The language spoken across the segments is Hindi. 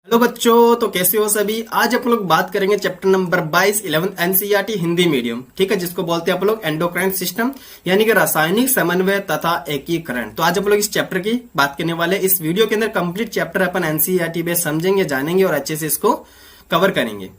हेलो बच्चों, तो कैसे हो सभी। आज अपन लोग बात करेंगे chapter number 22 11 NCERT Hindi medium. ठीक है, जिसको बोलते हैं अपन लोग एंडोक्राइन सिस्टम यानी कि रासायनिक समन्वय तथा एकीकरण। तो आज अपन लोग इस चैप्टर की बात करने वाले हैं। इस वीडियो के अंदर कंप्लीट चैप्टर अपन एनसीईआरटी पे समझेंगे, जानेंगे और अच्छे से इसको कवर करेंगे।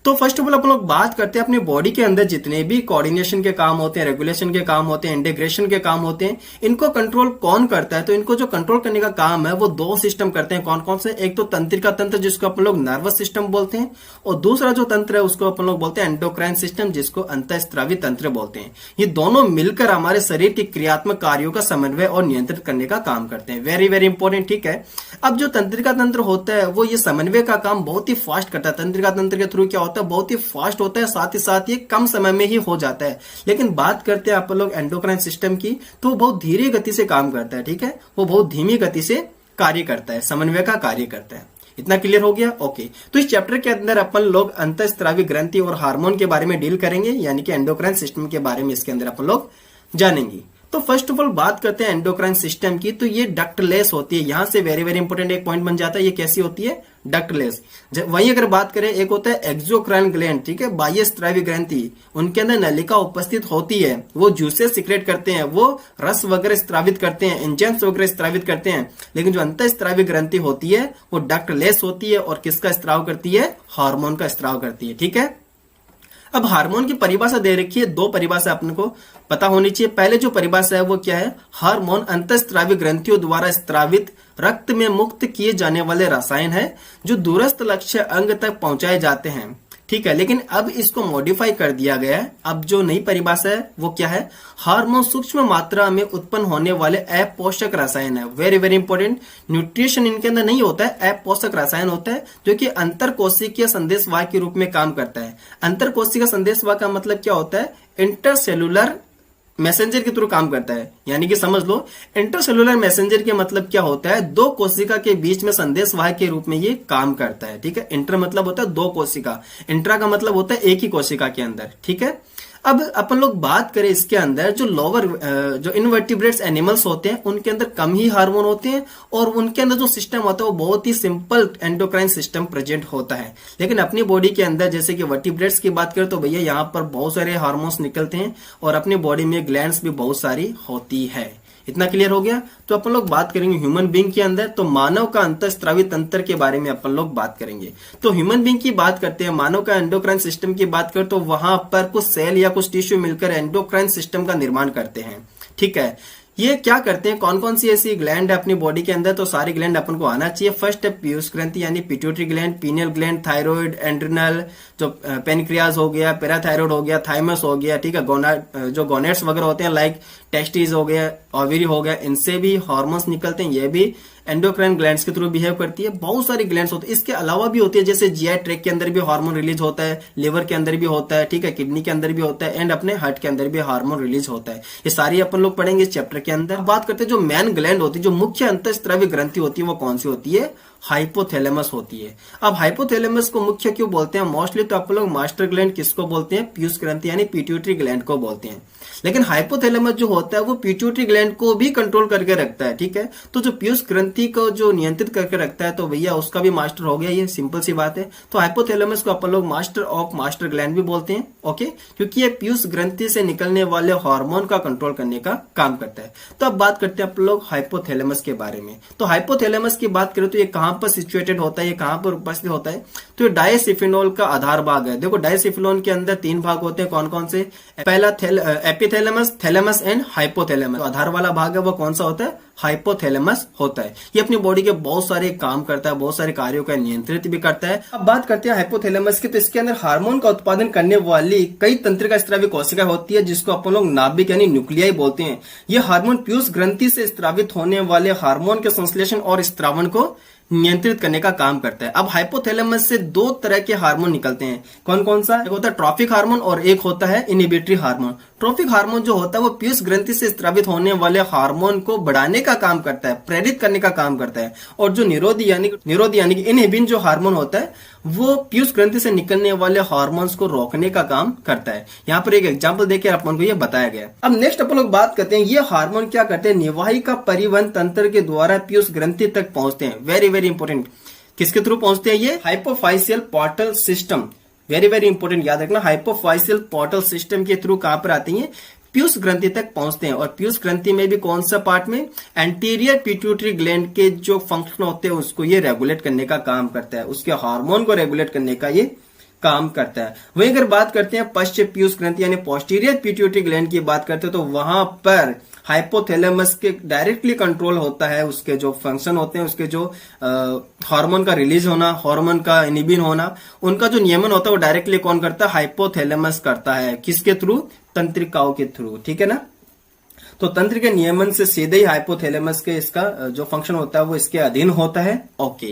तो फर्स्ट ऑफ ऑल अपन लोग बात करते हैं अपनी बॉडी के अंदर जितने भी कोऑर्डिनेशन के काम होते हैं, रेगुलेशन के काम होते हैं, इंटीग्रेशन के काम होते हैं, इनको कंट्रोल कौन करता है। तो इनको जो कंट्रोल करने का काम है वो दो सिस्टम करते हैं। कौन कौन से? एक तो तंत्रिका तंत्र जिसको अपन लोग नर्वस सिस्टम बोलते हैं, और दूसरा जो तंत्र है उसको अपन लोग बोलते हैं एंडोक्राइन सिस्टम, जिसको अंतःस्रावी तंत्र बोलते हैं। ये दोनों मिलकर हमारे शरीर के क्रियात्मक कार्यों का समन्वय और नियंत्रित करने का काम करते हैं। Very very important. ठीक है, अब जो तंत्रिका तंत्र होता है वो ये समन्वय का काम बहुत ही फास्ट करता है। तंत्रिका तंत्र के थ्रू क्या होता है, बहुत ही फास्ट होता है, साथ ही साथ ये कम समय में ही हो जाता है। लेकिन बात करते हैं आप लोग एंडोक्राइन सिस्टम की, तो वो बहुत धीरे गति से काम करता है। ठीक है, वो बहुत धीमी गति से कार्य करता है, समन्वय का कार्य करता है। इतना क्लियर हो गया? ओके। तो इस चैप्टर के अंदर अपन लोग अंतःस्रावी ग्रंथि और हार्मोन के बारे में डील करेंगे, यानी कि एंडोक्राइन सिस्टम के बारे में इसके अंदर अपन लोग जानेंगे। तो फर्स्ट ऑफ ऑल बात करते हैं एंडोक्राइन सिस्टम की, तो ये डक्टलेस होती है। यहां से वेरी वेरी इंपॉर्टेंट एक पॉइंट बन जाता है, ये कैसी होती है? डक्टलेस। वहीं अगर बात करें, एक होता है एक्सोक्राइन ग्लैंड, ठीक है, बाह्य स्रावी ग्रंथि, उनके अंदर नलिका उपस्थित होती है, वो जूसेस सिक्रेट करते हैं, वो रस वगैरह स्त्रावित करते हैं, एंजाइम्स वगैरह स्त्रावित करते हैं। लेकिन जो अंतःस्रावी ग्रंथि होती है वो डक्टलेस होती है और किसका स्त्राव करती है? हार्मोन का स्त्राव करती है। ठीक है, अब हार्मोन की परिभाषा दे रखी है, दो परिभाषा अपने को पता होनी चाहिए। पहले जो परिभाषा है वो क्या है? हार्मोन अंतःस्रावी ग्रंथियों द्वारा स्त्रावित रक्त में मुक्त किए जाने वाले रसायन है जो दूरस्थ लक्ष्य अंग तक पहुंचाए जाते हैं। ठीक है, लेकिन अब इसको मॉडिफाई कर दिया गया है। अब जो नई परिभाषा है वो क्या है? हार्मोन सूक्ष्म मात्रा में उत्पन्न होने वाले अपोषक रसायन है। Very very important. न्यूट्रिशन इनके अंदर नहीं होता है, अपोषक रसायन होता है जो कि अंतरकोशिकीय संदेशवाहक के रूप में काम करता है। अंतरकोशिकीय संदेशवाहक का मतलब क्या होता है? इंटरसेलुलर मैसेंजर के थ्रू काम करता है। यानी कि समझ लो, इंटरसेलुलर मैसेंजर के मतलब क्या होता है? दो कोशिका के बीच में संदेशवाहक के रूप में ये काम करता है। ठीक है, इंटर मतलब होता है दो कोशिका, इंट्रा का मतलब होता है एक ही कोशिका के अंदर। ठीक है, अब अपन लोग बात करें इसके अंदर जो लोअर जो इनवर्टिब्रेट्स एनिमल्स होते हैं उनके अंदर कम ही हार्मोन होते हैं, और उनके अंदर जो सिस्टम होता है वो बहुत ही सिंपल एंडोक्राइन सिस्टम प्रेजेंट होता है। लेकिन अपनी बॉडी के अंदर जैसे कि वर्टिब्रेट्स की बात करें तो भैया यहाँ पर बहुत सारे हार्मोन्स निकलते हैं और अपनी बॉडी में ग्लैंड्स भी बहुत सारी होती है। इतना क्लियर हो गया? तो अपन लोग बात करेंगे ह्यूमन बीइंग के अंदर, तो मानव का अंतःस्रावी तंत्र के बारे में अपन लोग बात करेंगे। तो ह्यूमन बीइंग की बात करते हैं, मानव का एंडोक्राइन सिस्टम की बात करें तो वहां पर कुछ सेल या कुछ टिश्यू मिलकर एंडोक्राइन सिस्टम का निर्माण करते हैं। ठीक है, ये क्या करते हैं? कौन कौन सी ऐसी ग्लैंड है अपनी बॉडी के अंदर? तो सारी ग्लैंड अपन को आना चाहिए। फर्स्ट है पीयूष ग्रंथि यानी pituitary gland, pineal gland, thyroid, adrenal, जो पेनक्रियाज हो गया, पैराथायराइड हो गया, थाइमस हो गया। ठीक है, जो गोनेट्स वगैरह होते हैं लाइक टेस्टिस हो गया, ओवरी हो गया, इनसे भी हार्मोन्स निकलते हैं। ये भी एंडोक्राइन ग्लैंड्स के थ्रू बिहेव करती है। बहुत सारी ग्लैंड्स होती है, इसके अलावा भी होती है, जैसे जीआई ट्रैक्ट के अंदर भी हार्मोन रिलीज होता है, लिवर के अंदर भी होता है, ठीक है, किडनी के अंदर भी होता है, एंड अपने हार्ट के अंदर भी हार्मोन रिलीज होता है। ये सारी अपन लोग पढ़ेंगे इस चैप्टर के अंदर। बात करते हैं जो मेन ग्लैंड होती है, जो मुख्य अंतःस्रावी ग्रंथि होती है, वो कौन सी होती है? हाइपोथैलेमस होती है। अब हाइपोथैलेमस को मुख्य क्यों बोलते हैं? मोस्टली तो आप लोग मास्टर ग्लैंड किसको बोलते हैं? पीयूष ग्रंथि यानी पिट्यूटरी ग्लैंड को बोलते हैं। लेकिन हाइपोथैलेमस जो होता है वो पिट्यूटरी ग्लैंड को भी कंट्रोल करके रखता है। ठीक है, तो जो पीयूष ग्रंथि को जो नियंत्रित करके रखता है तो भैया उसका भी मास्टर हो गया, ये सिंपल सी बात है। तो हाइपोथैलेमस को अपन लोग मास्टर ऑफ मास्टर ग्लैंड भी बोलते हैं। ओके, क्योंकि ये पीयूष ग्रंथि से निकलने वाले हार्मोन का कंट्रोल करने का काम करता है। तो अब बात करते हैं आप लोग हाइपोथैलेमस के बारे में। तो हाइपोथैलेमस की बात करें तो ये कहां पर सिचुएटेड होता है, ये कहां पर उपस्थित होता है? तो ये डायसिफिनोल का आधार भाग है। देखो, डायसिफिनोल के अंदर तीन भाग होते हैं। कौन कौन से? पहला एपिथैलेमस, थैलेमस एंड हाइपोथैलेमस। तो आधार वाला भाग है वो कौन सा होता है? हाइपोथैलेमस होता है। ये अपनी बॉडी के बहुत सारे काम करता है, बहुत सारे कार्यों का नियंत्रित भी करता है। अब बात करते हैं हाइपोथैलेमस की, तो इसके अंदर हार्मोन का उत्पादन करने वाली कई तंत्रिका स्रावी कोशिका होती है, जिसको अपन लोग नाभिक यानी न्यूक्लियाई बोलते हैं। ये हार्मोन पीयूष ग्रंथि से स्रावित होने वाले हार्मोन के संश्लेषण और स्त्रावण को नियंत्रित करने का काम करता है। अब हाइपोथैलेमस से दो तरह के हार्मोन निकलते हैं। कौन कौन सा? एक होता है ट्रॉफिक हार्मोन और एक होता है इनहिबिटरी हार्मोन। ट्रॉफिक हार्मोन जो होता है वो पीयूष ग्रंथि से स्रावित होने वाले हार्मोन को बढ़ाने का काम करता है, प्रेरित करने का काम करता है। और जो निरोधी यानी कि इनहिबिन जो हार्मोन होता है वो पीयूष ग्रंथि से निकलने वाले हार्मोन्स को रोकने का काम करता है। यहाँ पर एक एग्जाम्पल देकर अपन को ये बताया गया। अब नेक्स्ट अपन लोग बात करते हैं, ये हार्मोन क्या करते हैं? निवाहिका परिवहन तंत्र के द्वारा पीयूष ग्रंथि तक पहुंचते हैं। Very very important. किसके थ्रू पहुंचते हैं ये? Hypophysial portal system, very very important, याद रखना। हाइपोफाइशियल पोर्टल सिस्टम के थ्रू कहां पर आती हैं? पीयूष ग्रंथि तक पहुंचते हैं। और पीयूष ग्रंथि में भी कौन सा पार्ट में? एंटीरियर पिट्यूटरी ग्लैंड के जो फंक्शन होते हैं उसको ये रेगुलेट करने का काम करता है, उसके हार्मोन को रेगुलेट करने का ये काम करता है। वहीं अगर बात करते हैं पश्च पीयूष ग्रंथि यानी पोस्टीरियर पिट्यूटरी ग्लैंड की बात करते हैं तो वहां पर हाइपोथैलेमस के डायरेक्टली कंट्रोल होता है, उसके जो फंक्शन होते हैं, उसके जो हार्मोन का रिलीज होना, हार्मोन का इनिबिन होना, उनका जो नियमन होता है वो डायरेक्टली कौन करता है? हाइपोथैलेमस करता है। किसके थ्रू? तंत्रिकाओं के थ्रू, ठीक है ना। तो तंत्र के नियमन से सीधे ही हाइपोथैलेमस के इसका जो फंक्शन होता है वो इसके अधीन होता है। ओके,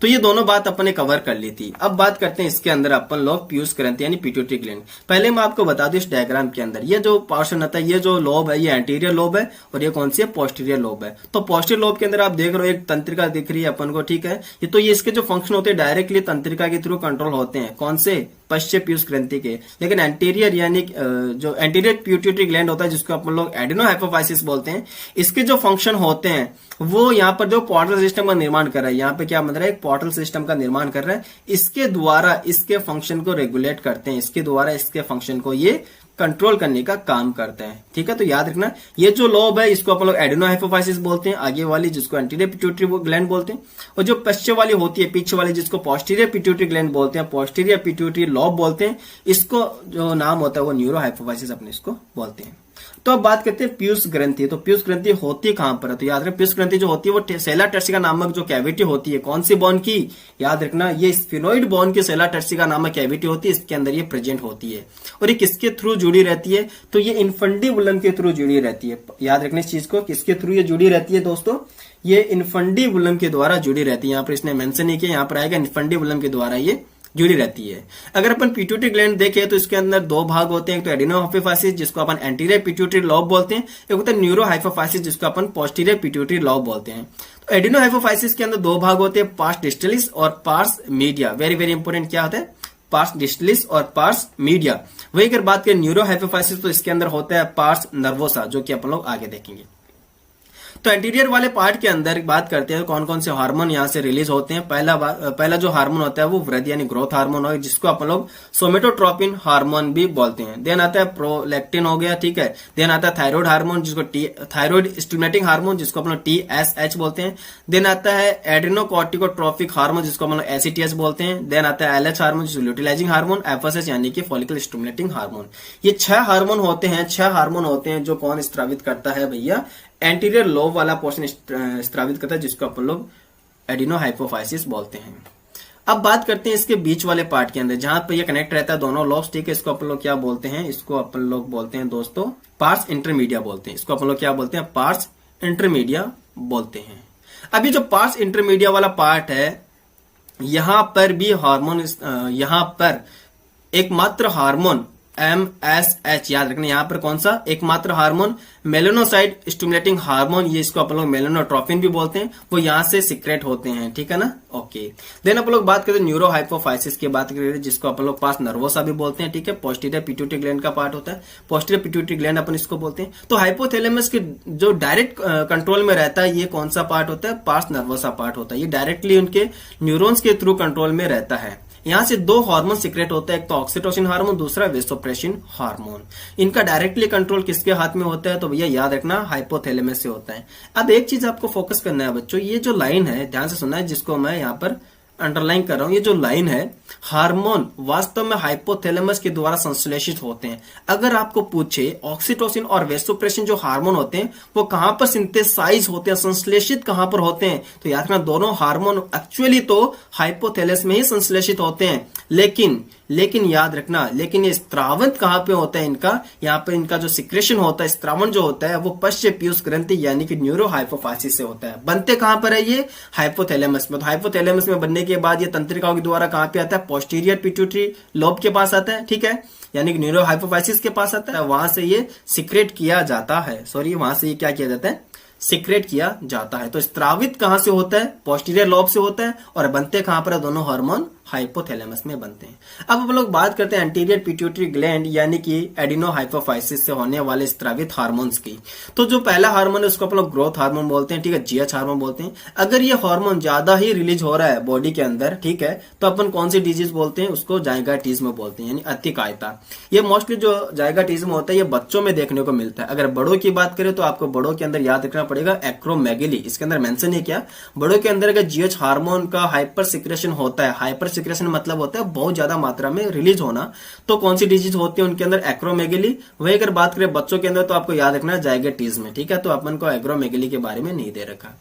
तो ये दोनों बात अपन ने कवर कर ली थी। अब बात करते हैं इसके अंदर अपन लोग पीयूष ग्रंथि यानी पिट्यूटरी ग्लैंड। पहले मैं आपको बता दूं इस डायग्राम के अंदर ये जो पोर्शन होता है, ये जो लोब है ये एंटीरियर लोब है और ये कौन सी है? पोस्टीरियर लोब है। तो पोस्टीरियर लोब के अंदर आप देख रहे हो एक तंत्रिका दिख रही है अपन को, ठीक है। ये तो ये इसके जो फंक्शन होते हैं डायरेक्टली तंत्रिका के थ्रू कंट्रोल होते हैं। कौन से? पश्च पीयूष ग्रंथि के। लेकिन एंटीरियर यानी जो एंटीरियर पिट्यूटरी ग्लैंड होता है जिसको अपन लोग एडेनोहाइपोफाइसिस बोलते हैं, इसके जो फंक्शन होते हैं वो यहाँ पर जो पोर्टल सिस्टम का निर्माण कर रहा है, यहाँ पे क्या मतलब है? एक पोर्टल सिस्टम का निर्माण कर रहा है। इसके द्वारा इसके फंक्शन को रेगुलेट करते हैं, इसके द्वारा इसके फंक्शन को ये कंट्रोल करने का काम करते हैं, ठीक है। तो याद रखना ये जो लोब है इसको अपन लोग एडेनोहाइपोफाइसिस बोलते हैं, आगे वाली जिसको एंटीरियर पिट्यूटरी ग्लैंड बोलते हैं, और जो पश्चिम वाली होती है पीछे वाली जिसको पोस्टीरियर पिट्यूटरी ग्लैंड बोलते हैं, पोस्टीरियर पिट्यूटरी लोब बोलते हैं, इसको जो नाम होता है वो न्यूरोहाइपोफाइसिस अपने इसको बोलते हैं। तो अब बात करते हैं पीयूष ग्रंथि। तो पीयूष ग्रंथि होती कहां पर है? तो याद रखना पीयूष ग्रंथि जो होती है वो सेला टर्सिका नामक जो कैविटी होती है, कौन सी बोन की? याद रखना ये स्फिनोइड बोन की सेला टर्सिका नामक कैविटी होती है, इसके अंदर ये प्रेजेंट होती है। और ये किसके थ्रू जुड़ी रहती है? तो ये इनफंडिबुलम के थ्रू जुड़ी रहती है। याद रखना इस चीज को, किसके थ्रू ये जुड़ी रहती है दोस्तों? ये इनफंडिबुलम के द्वारा जुड़ी रहती है। यहाँ पर इसने मेंशन नहीं किया, यहाँ पर आएगा इनफंडिबुलम के द्वारा ये जुड़ी रहती है। अगर अपन पिट्यूटरी ग्लैंड देखें तो इसके अंदर दो भाग होते हैं, एक तो एडेनोहाइपोफाइसिस जिसको अपन एंटीरियर पिट्यूटरी लोब बोलते हैं, एक होता है न्यूरोहाइपोफाइसिस जिसको अपन पोस्टीरियर पिट्यूटरी लोब बोलते हैं। तो एडेनोहाइपोफाइसिस के अंदर दो भाग होते हैं, पार्स डिस्टलिस और pars media. Very very important क्या होता है? पार्स डिस्टलिस और पार्स मीडिया। वही अगर बात करें न्यूरोहाइपोफाइसिस तो इसके अंदर होता है पार्स नर्वोसा, जो कि अपन लोग आगे देखेंगे। तो एंटीरियर वाले पार्ट के अंदर बात करते हैं कौन कौन से हार्मोन यहाँ से रिलीज होते हैं। पहला जो हार्मोन होता है वो वृद्धि यानी ग्रोथ हार्मोन हो, जिसको अपन लोग सोमेटोट्रोपिन हार्मोन भी बोलते हैं। देन आता है प्रोलैक्टिन हो गया, ठीक है। देन आता है थायराइड हार्मोन जिसको थायराइड स्टिमुलेटिंग हार्मोन जिसको अपन लोग TSH बोलते हैं। देन आता है एड्रेनोकॉर्टिकोट्रोपिक हार्मोन जिसको अपन लोग ACTH बोलते हैं। देन आता है LH हार्मोन जिसको ल्यूटिलाइजिंग हार्मोन, FSH यानी कि फॉलिकल स्टिमुलेटिंग हार्मोन। ये 6 हार्मोन होते हैं, 6 हार्मोन होते हैं जो कौन स्त्रावित करता है भैया? एंटीरियर लोब वाला पोर्शन स्त्रावित करता है जिसको अपन लोग एडेनोहाइपोफाइसिस बोलते हैं। अब बात करते हैं इसके बीच वाले पार्ट के अंदर जहां पर ये कनेक्ट रहता है दोनों लोब्स, ठीक है। इसको अपन लोग क्या बोलते हैं? इसको अपन लोग बोलते हैं दोस्तों पार्स इंटरमीडिया बोलते हैं। इसको अपन लोग क्या बोलते हैं? पार्स इंटरमीडिया बोलते हैं। अभी जो पार्स इंटरमीडिया वाला पार्ट है यहां पर भी हार्मोन, यहां पर एकमात्र हार्मोन MSH, याद रखना यहाँ पर कौन सा? एकमात्र हार्मोन मेलेनोसाइट स्टिमुलेटिंग हार्मोन, ये इसको अपन लोग मेलेनोट्रोपिन भी बोलते हैं, वो यहाँ से सीक्रेट होते हैं, ठीक है ना। ओके, देन अपन लोग बात करते हैं न्यूरोहाइपोफाइसिस की बात करें जिसको अपन लोग पास नर्वोसा भी बोलते हैं, ठीक है। पोस्टीरियर पिट्यूटरी ग्लैंड का पार्ट होता है, पोस्टीरियर पिट्यूटरी ग्लैंड अपन इसको बोलते हैं। तो हाइपोथैलेमस के जो डायरेक्ट कंट्रोल में रहता है ये कौन सा पार्ट होता है? पास नर्वोसा पार्ट होता है। ये डायरेक्टली उनके न्यूरॉन्स के थ्रू कंट्रोल में रहता है। यहां से 2 हार्मोन सीक्रेट होता है, एक तो ऑक्सीटोसिन हार्मोन, दूसरा वेसोप्रेसिन हार्मोन। इनका डायरेक्टली कंट्रोल किसके हाथ में होता है? तो भैया याद रखना हाइपोथैलेमस से होता है। अब एक चीज आपको फोकस करना है बच्चों, ये जो लाइन है ध्यान से सुनना है जिसको मैं यहाँ पर अंडरलाइन कर रहा हूं, ये जो लाइन है हार्मोन वास्तव में हाइपोथैलेमस के द्वारा संश्लेषित होते हैं। अगर आपको पूछे ऑक्सीटोसिन और वेसोप्रेसिन जो हार्मोन होते हैं वो कहां पर सिंथेसाइज होते हैं, संश्लेषित कहां पर होते हैं? तो याद रखना दोनों हार्मोन एक्चुअली तो हाइपोथैलेमस में ही संश्लेषित होते हैं, लेकिन याद रखना लेकिन ये स्त्रावन कहां पे होता है इनका? यहाँ पे इनका जो सिक्रेशन होता है, स्त्रावन जो होता है वो पश्च पीयूष ग्रंथि यानी कि न्यूरोहाइपोफाइसिस से होता है। बनते कहां पर है ये? हाइपोथैलेमस में। तो हाइपोथैलेमस में बनने के बाद ये तंत्रिकाओं के द्वारा कहां पे आता है? पोस्टीरियर पिट्यूटरी लोब के पास आता है, ठीक है, यानी कि न्यूरोहाइपोफाइसिस के पास आता है। वहां से ये सिक्रेट किया जाता है, वहां से ये क्या किया जाता है? सिक्रेट किया जाता है। तो स्त्रावित कहां से होता है? पोस्टीरियर लोब से होता है। और बनते कहां पर है दोनों हार्मोन? हाइपोथैलेमस में बनते हैं। अब हम लोग बात करते हैं एंटीरियर पिट्यूटरी ग्लैंड यानी कि एडिनोहाइपोफाइसिस से होने वाले स्रावित हार्मोन्स की। तो जो पहला हार्मोन है उसको हम लोग ग्रोथ हार्मोन बोलते हैं, ठीक है, जीएच हार्मोन बोलते हैं। अगर ये हार्मोन ज्यादा ही रिलीज हो रहा है बॉडी के अंदर, ठीक है, तो अपन कौन सी डिजीज बोलते हैं, उसको जाइगोटिज्म बोलते हैं, यानी अतिकायता। ये मोस्टली जो जाइगोटिज्म होता है ये बच्चों में देखने को मिलता है। अगर बड़ों की बात करें तो आपको बड़ों के अंदर याद रखना पड़ेगा एक्रोमेगेली, इसके अंदर मेंशन है क्या, बड़ों के अंदर अगर जीएच हार्मोन का हाइपर सिक्रेशन होता है, हाइपर सिक्रेशन मतलब होता है बहुत ज्यादा मात्रा में रिलीज होना, तो कौन सी डिजीज होती है उनके अंदर, एक्रोमेगेली। वही अगर बात करें बच्चों के अंदर तो आपको याद रखना है जाइगोटिज्म, ठीक है, तो अपन को एक्रोमेगेली के बारे में नहीं दे रखा।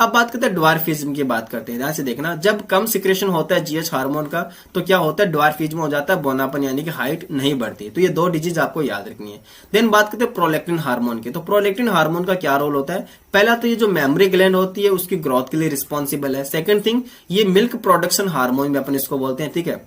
अब बात करते हैं ड्वार्फिज्म की बात करते हैं। ध्यान से देखना, जब कम सिक्रेशन होता है जीएच हार्मोन का तो क्या होता है, ड्वार्फिज्म हो जाता है, बोनापन यानी कि हाइट नहीं बढ़ती। तो ये दो डिजीज आपको याद रखनी है। देन बात करते हैं प्रोलैक्टिन हार्मोन की। तो प्रोलैक्टिन हार्मोन का क्या रोल होता है, पहला तो ये जो मेमोरी ग्लैंड होती है उसकी ग्रोथ के लिए रिस्पॉन्सिबल है। सेकंड थिंग, ये मिल्क प्रोडक्शन हार्मोन में अपन इसको बोलते हैं, ठीक है।